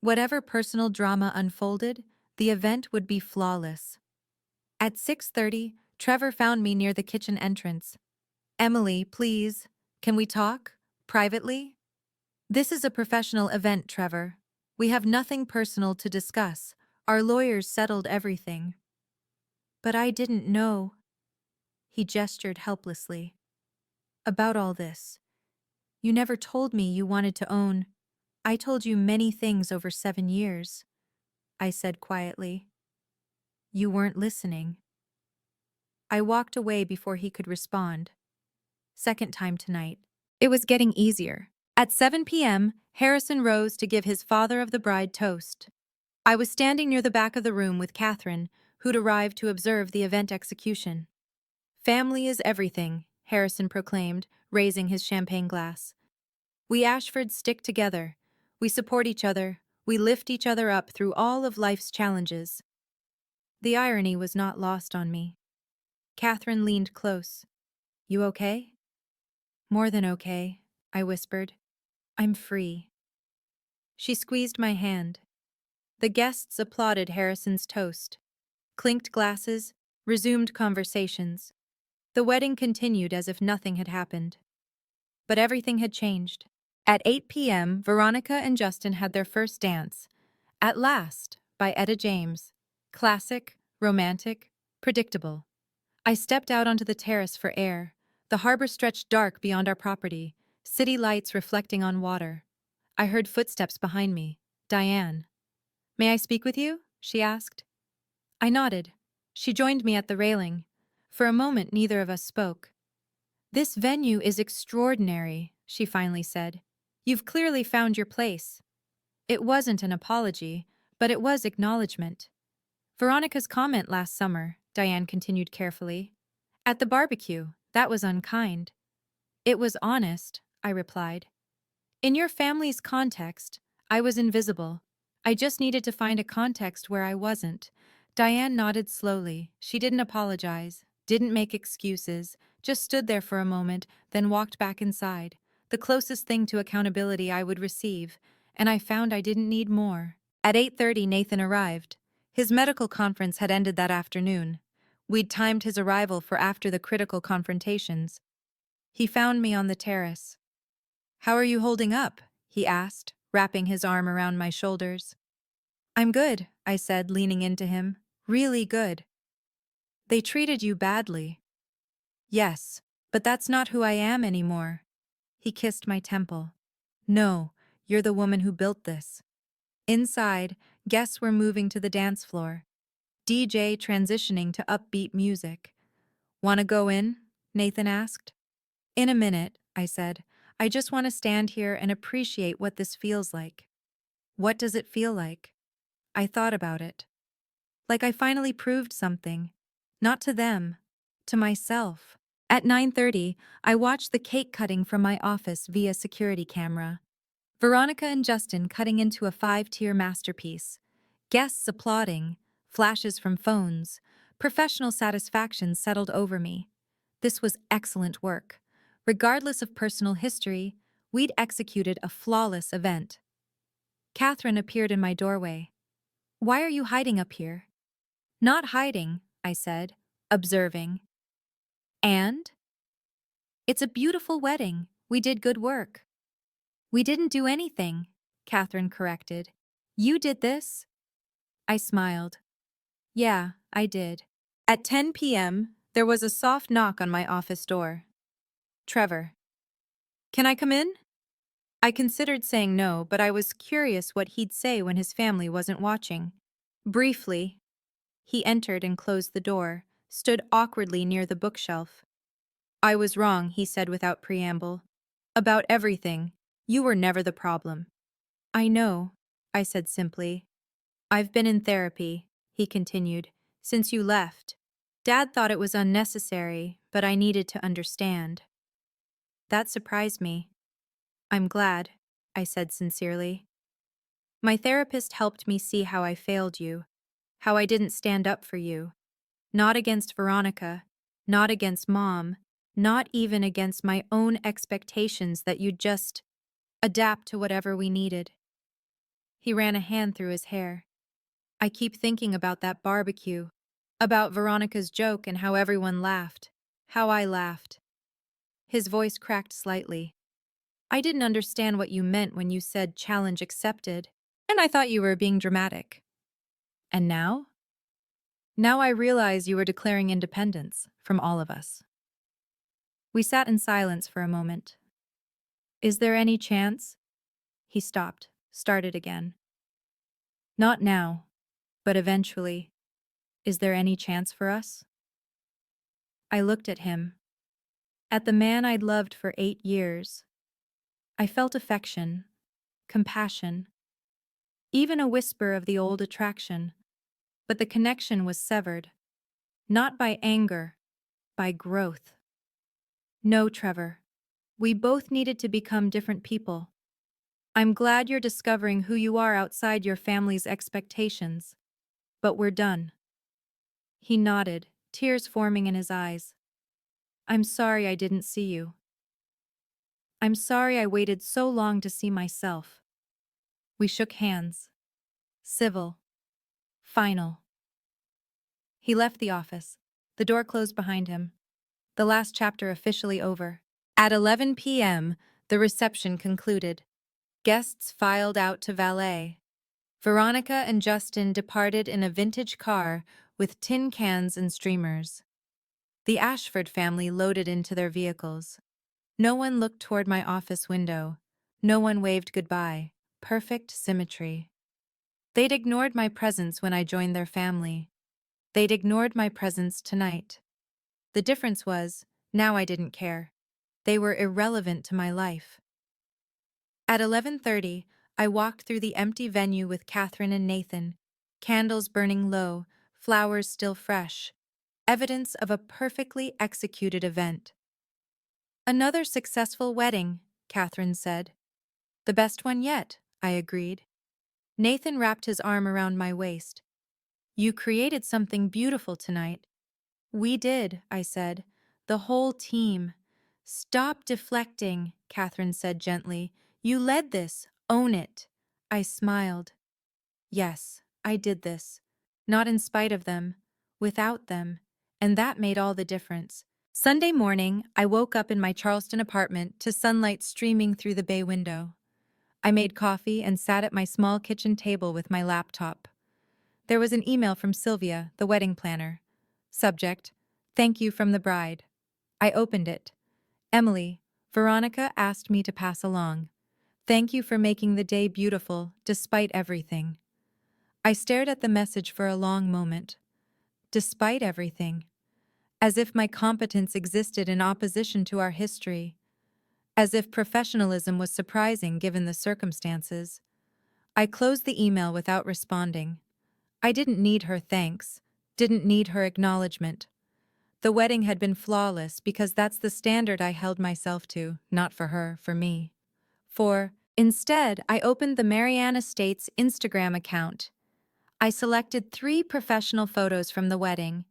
Whatever personal drama unfolded, the event would be flawless. At 6:30, Trevor found me near the kitchen entrance. Emily, please, can we talk? Privately? This is a professional event, Trevor. We have nothing personal to discuss. Our lawyers settled everything. But I didn't know. He gestured helplessly. About all this. You never told me you wanted to own. I told you many things over 7 years, I said quietly. You weren't listening. I walked away before he could respond. Second time tonight. It was getting easier. At 7 p.m., Harrison rose to give his father of the bride toast. I was standing near the back of the room with Catherine, who'd arrived to observe the event execution. Family is everything, Harrison proclaimed, raising his champagne glass. We Ashfords stick together. We support each other. We lift each other up through all of life's challenges. The irony was not lost on me. Catherine leaned close. You okay? More than okay, I whispered. I'm free. She squeezed my hand. The guests applauded Harrison's toast, clinked glasses, resumed conversations. The wedding continued as if nothing had happened. But everything had changed. At 8 p.m., Veronica and Justin had their first dance. At Last, by Etta James. Classic, romantic, predictable. I stepped out onto the terrace for air. The harbor stretched dark beyond our property, city lights reflecting on water. I heard footsteps behind me. Diane. May I speak with you? She asked. I nodded. She joined me at the railing. For a moment, neither of us spoke. This venue is extraordinary, she finally said. You've clearly found your place. It wasn't an apology, but it was acknowledgement. Veronica's comment last summer, Diane continued carefully. At the barbecue, that was unkind. It was honest, I replied. In your family's context, I was invisible. I just needed to find a context where I wasn't. Diane nodded slowly. She didn't apologize, didn't make excuses, just stood there for a moment, then walked back inside. The closest thing to accountability I would receive, and I found I didn't need more. At 8:30, Nathan arrived. His medical conference had ended that afternoon. We'd timed his arrival for after the critical confrontations. He found me on the terrace. How are you holding up? He asked, wrapping his arm around my shoulders. I'm good, I said, leaning into him. Really good. They treated you badly. Yes, but that's not who I am anymore. He kissed my temple. No, you're the woman who built this. Inside, guests were moving to the dance floor. DJ transitioning to upbeat music. Want to go in? Nathan asked. In a minute, I said. I just want to stand here and appreciate what this feels like. What does it feel like? I thought about it. Like I finally proved something. Not to them, to myself. At 9:30, I watched the cake cutting from my office via security camera. Veronica and Justin cutting into a 5-tier masterpiece. Guests applauding, flashes from phones. Professional satisfaction settled over me. This was excellent work. Regardless of personal history, we'd executed a flawless event. Catherine appeared in my doorway. Why are you hiding up here? Not hiding, I said, observing. And? It's a beautiful wedding. We did good work. We didn't do anything, Catherine corrected. You did this? I smiled. Yeah, I did. At 10 p.m., there was a soft knock on my office door. Trevor. Can I come in? I considered saying no, but I was curious what he'd say when his family wasn't watching. Briefly, he entered and closed the door, stood awkwardly near the bookshelf. I was wrong, he said without preamble. About everything. You were never the problem. I know, I said simply. I've been in therapy, he continued, since you left. Dad thought it was unnecessary, but I needed to understand. That surprised me. I'm glad, I said sincerely. My therapist helped me see how I failed you, how I didn't stand up for you. Not against Veronica, not against Mom, not even against my own expectations that you'd just adapt to whatever we needed. He ran a hand through his hair. I keep thinking about that barbecue, about Veronica's joke and how everyone laughed, how I laughed. His voice cracked slightly. I didn't understand what you meant when you said challenge accepted, and I thought you were being dramatic. And now? Now I realize you were declaring independence from all of us. We sat in silence for a moment. Is there any chance? He stopped, started again. Not now, but eventually. Is there any chance for us? I looked at him, at the man I'd loved for 8 years. I felt affection, compassion, even a whisper of the old attraction, but the connection was severed, not by anger, by growth. No, Trevor, we both needed to become different people. I'm glad you're discovering who you are outside your family's expectations, but we're done. He nodded, tears forming in his eyes. I'm sorry I didn't see you. I'm sorry I waited so long to see myself. We shook hands. Civil. Final. He left the office. The door closed behind him. The last chapter officially over. At 11 p.m., the reception concluded. Guests filed out to valet. Veronica and Justin departed in a vintage car with tin cans and streamers. The Ashford family loaded into their vehicles. No one looked toward my office window. No one waved goodbye. Perfect symmetry. They'd ignored my presence when I joined their family. They'd ignored my presence tonight. The difference was, now I didn't care. They were irrelevant to my life. At 11:30, I walked through the empty venue with Catherine and Nathan, candles burning low, flowers still fresh, evidence of a perfectly executed event. Another successful wedding, Catherine said. The best one yet, I agreed. Nathan wrapped his arm around my waist. You created something beautiful tonight. We did, I said. The whole team. Stop deflecting, Catherine said gently. You led this. Own it. I smiled. Yes, I did this. Not in spite of them, without them, and that made all the difference. Sunday morning, I woke up in my Charleston apartment to sunlight streaming through the bay window. I made coffee and sat at my small kitchen table with my laptop. There was an email from Sylvia, the wedding planner. Subject, thank you from the bride. I opened it. Emily, Veronica asked me to pass along. Thank you for making the day beautiful, despite everything. I stared at the message for a long moment. Despite everything. As if my competence existed in opposition to our history. As if professionalism was surprising given the circumstances. I closed the email without responding. I didn't need her thanks, didn't need her acknowledgement. The wedding had been flawless because that's the standard I held myself to, not for her, for me. Instead, I opened the Marianne Estates Instagram account. I selected 3 professional photos from the wedding,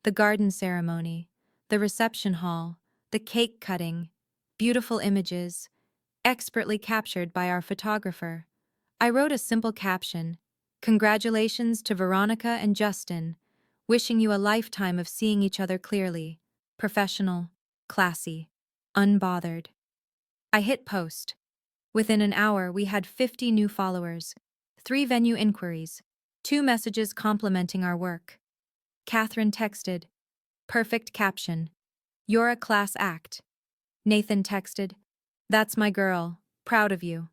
the garden ceremony, the reception hall, the cake cutting, beautiful images, expertly captured by our photographer. I wrote a simple caption, Congratulations to Veronica and Justin, wishing you a lifetime of seeing each other clearly, professional, classy, unbothered. I hit post. Within an hour, we had 50 new followers, 3 venue inquiries, 2 messages complimenting our work. Catherine texted, Perfect caption. You're a class act. Nathan texted, That's my girl, proud of you.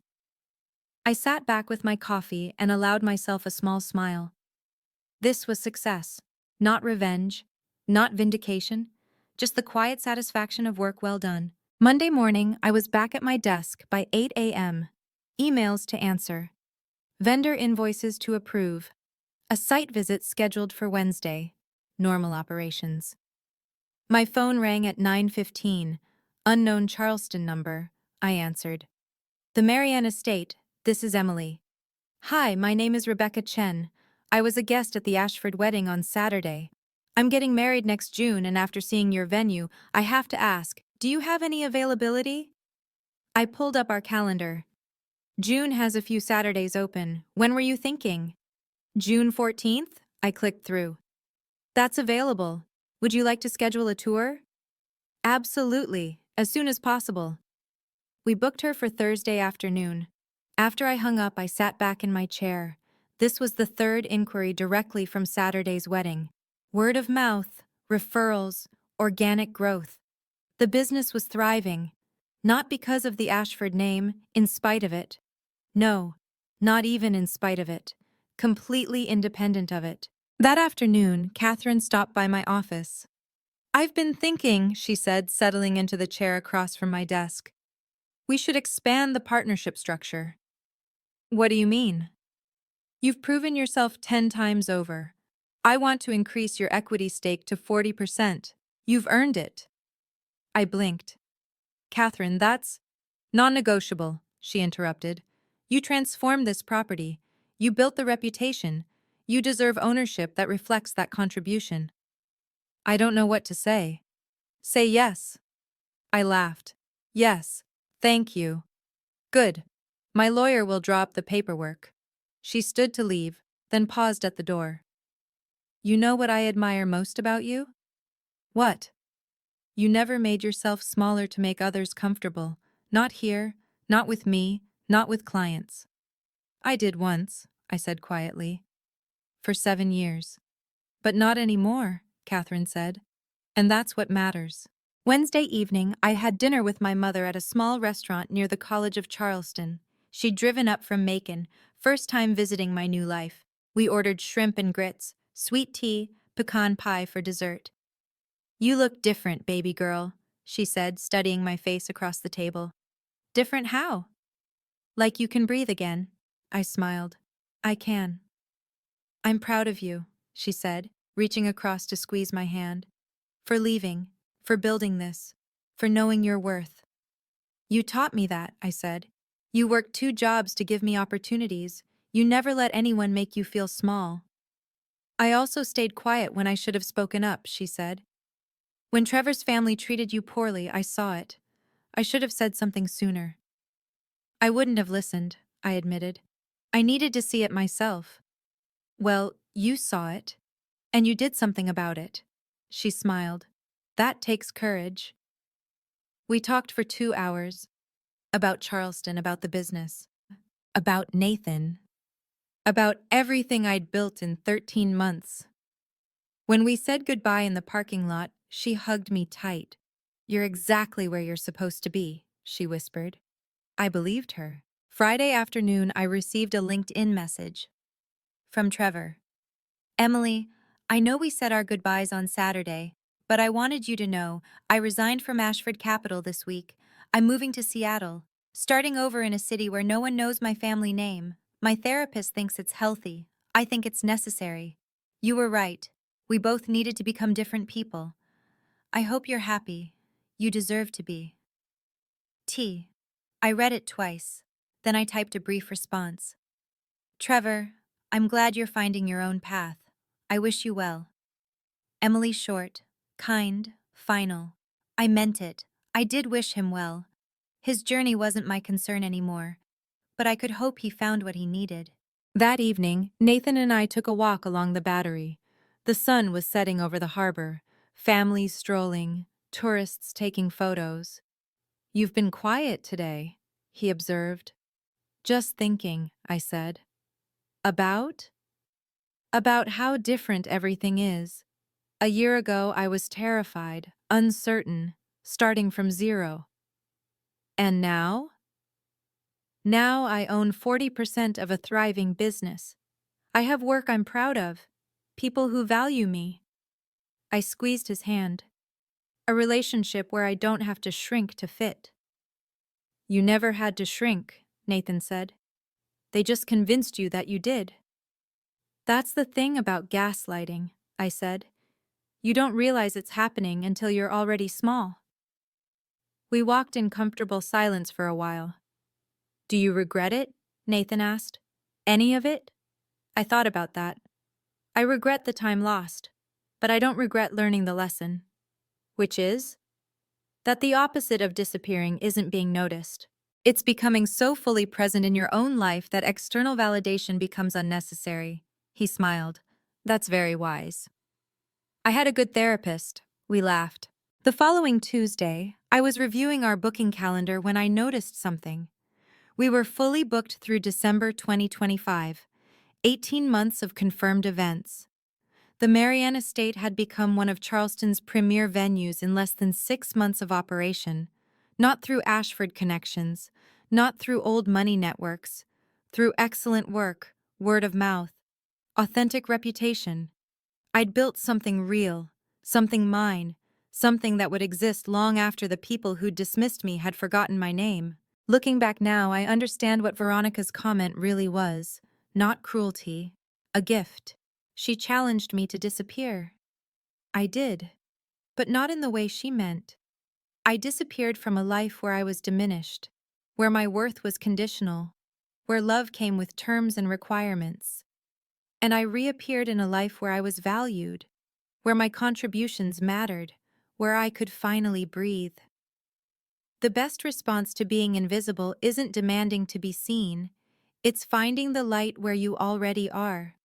I sat back with my coffee and allowed myself a small smile. This was success, not revenge, not vindication, just the quiet satisfaction of work well done. Monday morning, I was back at my desk by 8 a.m. Emails to answer. Vendor invoices to approve. A site visit scheduled for Wednesday. Normal operations. My phone rang at 9:15. Unknown Charleston number, I answered. The Marianne Estate, this is Emily. Hi, my name is Rebecca Chen. I was a guest at the Ashford wedding on Saturday. I'm getting married next June, and after seeing your venue, I have to ask, do you have any availability? I pulled up our calendar. June has a few Saturdays open. When were you thinking? June 14th? I clicked through. That's available. Would you like to schedule a tour? Absolutely, as soon as possible. We booked her for Thursday afternoon. After I hung up, I sat back in my chair. This was the third inquiry directly from Saturday's wedding. Word of mouth, referrals, organic growth. The business was thriving. Not because of the Ashford name, in spite of it. No, not even in spite of it. Completely independent of it. That afternoon, Catherine stopped by my office. I've been thinking, she said, settling into the chair across from my desk. We should expand the partnership structure. What do you mean? You've proven yourself 10 times over. I want to increase your equity stake to 40%. You've earned it. I blinked. Catherine, that's non-negotiable, she interrupted. You transformed this property. You built the reputation. You deserve ownership that reflects that contribution. I don't know what to say. Say yes. I laughed. Yes, thank you. Good. My lawyer will draw up the paperwork. She stood to leave, then paused at the door. You know what I admire most about you? What? You never made yourself smaller to make others comfortable. Not here, not with me, not with clients. I did once, I said quietly. For 7 years. But not anymore, Catherine said. And that's what matters. Wednesday evening, I had dinner with my mother at a small restaurant near the College of Charleston. She'd driven up from Macon, first time visiting my new life. We ordered shrimp and grits, sweet tea, pecan pie for dessert. You look different, baby girl, she said, studying my face across the table. Different how? Like you can breathe again. I smiled. I can. I'm proud of you, she said, reaching across to squeeze my hand. For leaving, for building this, for knowing your worth. You taught me that, I said. You worked 2 jobs to give me opportunities. You never let anyone make you feel small. I also stayed quiet when I should have spoken up, she said. When Trevor's family treated you poorly, I saw it. I should have said something sooner. I wouldn't have listened, I admitted. I needed to see it myself. Well, you saw it. And you did something about it. She smiled. That takes courage. We talked for 2 hours. About Charleston, about the business. About Nathan. About everything I'd built in 13 months. When we said goodbye in the parking lot, she hugged me tight. You're exactly where you're supposed to be, she whispered. I believed her. Friday afternoon, I received a LinkedIn message. From Trevor. Emily, I know we said our goodbyes on Saturday, but I wanted you to know I resigned from Ashford Capital this week. I'm moving to Seattle, starting over in a city where no one knows my family name. My therapist thinks it's healthy. I think it's necessary. You were right. We both needed to become different people. I hope you're happy. You deserve to be. T. I read it twice. Then I typed a brief response. Trevor, I'm glad you're finding your own path. I wish you well. Emily Short, kind, final. I meant it. I did wish him well. His journey wasn't my concern anymore, but I could hope he found what he needed. That evening, Nathan and I took a walk along the Battery. The sun was setting over the harbor, families strolling, tourists taking photos. You've been quiet today, he observed. Just thinking, I said. About? About how different everything is. A year ago, I was terrified, uncertain, starting from zero. And now? Now I own 40% of a thriving business. I have work I'm proud of, people who value me. I squeezed his hand. A relationship where I don't have to shrink to fit. You never had to shrink, Nathan said. They just convinced you that you did. That's the thing about gaslighting, I said. You don't realize it's happening until you're already small. We walked in comfortable silence for a while. Do you regret it? Nathan asked. Any of it? I thought about that. I regret the time lost, but I don't regret learning the lesson. Which is? That the opposite of disappearing isn't being noticed. It's becoming so fully present in your own life that external validation becomes unnecessary. He smiled. That's very wise. I had a good therapist. We laughed. The following Tuesday, I was reviewing our booking calendar when I noticed something. We were fully booked through December 2025, 18 months of confirmed events. The Marianne Estate had become one of Charleston's premier venues in less than 6 months of operation, not through Ashford connections, not through old money networks, through excellent work, word of mouth, authentic reputation. I'd built something real, something mine, something that would exist long after the people who'd dismissed me had forgotten my name. Looking back now, I understand what Veronica's comment really was. Not cruelty, a gift. She challenged me to disappear. I did, but not in the way she meant. I disappeared from a life where I was diminished, where my worth was conditional, where love came with terms and requirements. And I reappeared in a life where I was valued, where my contributions mattered, where I could finally breathe. The best response to being invisible isn't demanding to be seen, it's finding the light where you already are.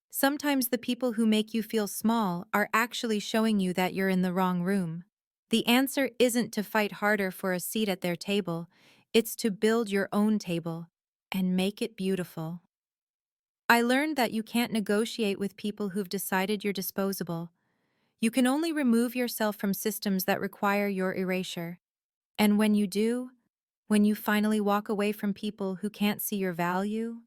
Sometimes the people who make you feel small are actually showing you that you're in the wrong room. The answer isn't to fight harder for a seat at their table, it's to build your own table and make it beautiful. I learned that you can't negotiate with people who've decided you're disposable. You can only remove yourself from systems that require your erasure. And when you do, when you finally walk away from people who can't see your value,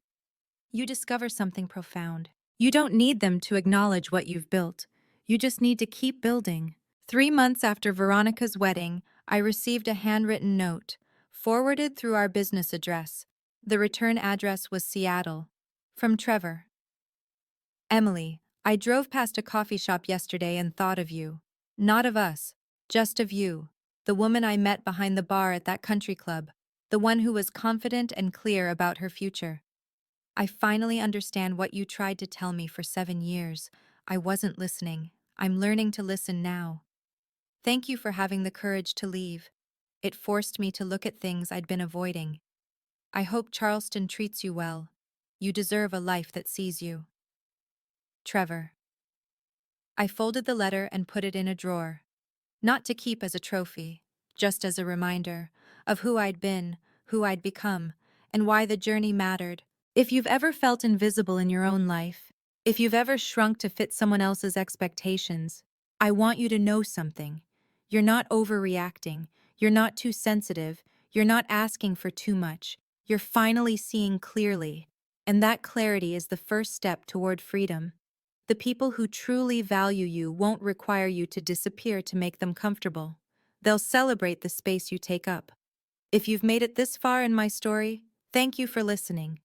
you discover something profound. You don't need them to acknowledge what you've built. You just need to keep building. 3 months after Veronica's wedding, I received a handwritten note, forwarded through our business address. The return address was Seattle. From Trevor. Emily, I drove past a coffee shop yesterday and thought of you. Not of us, just of you. The woman I met behind the bar at that country club. The one who was confident and clear about her future. I finally understand what you tried to tell me for 7 years. I wasn't listening. I'm learning to listen now. Thank you for having the courage to leave. It forced me to look at things I'd been avoiding. I hope Charleston treats you well. You deserve a life that sees you. Trevor. I folded the letter and put it in a drawer. Not to keep as a trophy, just as a reminder of who I'd been, who I'd become, and why the journey mattered. If you've ever felt invisible in your own life, if you've ever shrunk to fit someone else's expectations, I want you to know something. You're not overreacting. You're not too sensitive. You're not asking for too much. You're finally seeing clearly. And that clarity is the first step toward freedom. The people who truly value you won't require you to disappear to make them comfortable. They'll celebrate the space you take up. If you've made it this far in my story, thank you for listening.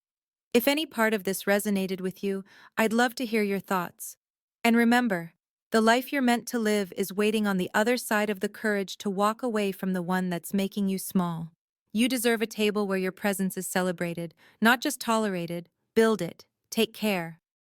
If any part of this resonated with you, I'd love to hear your thoughts. And remember, the life you're meant to live is waiting on the other side of the courage to walk away from the one that's making you small. You deserve a table where your presence is celebrated, not just tolerated. Build it. Take care.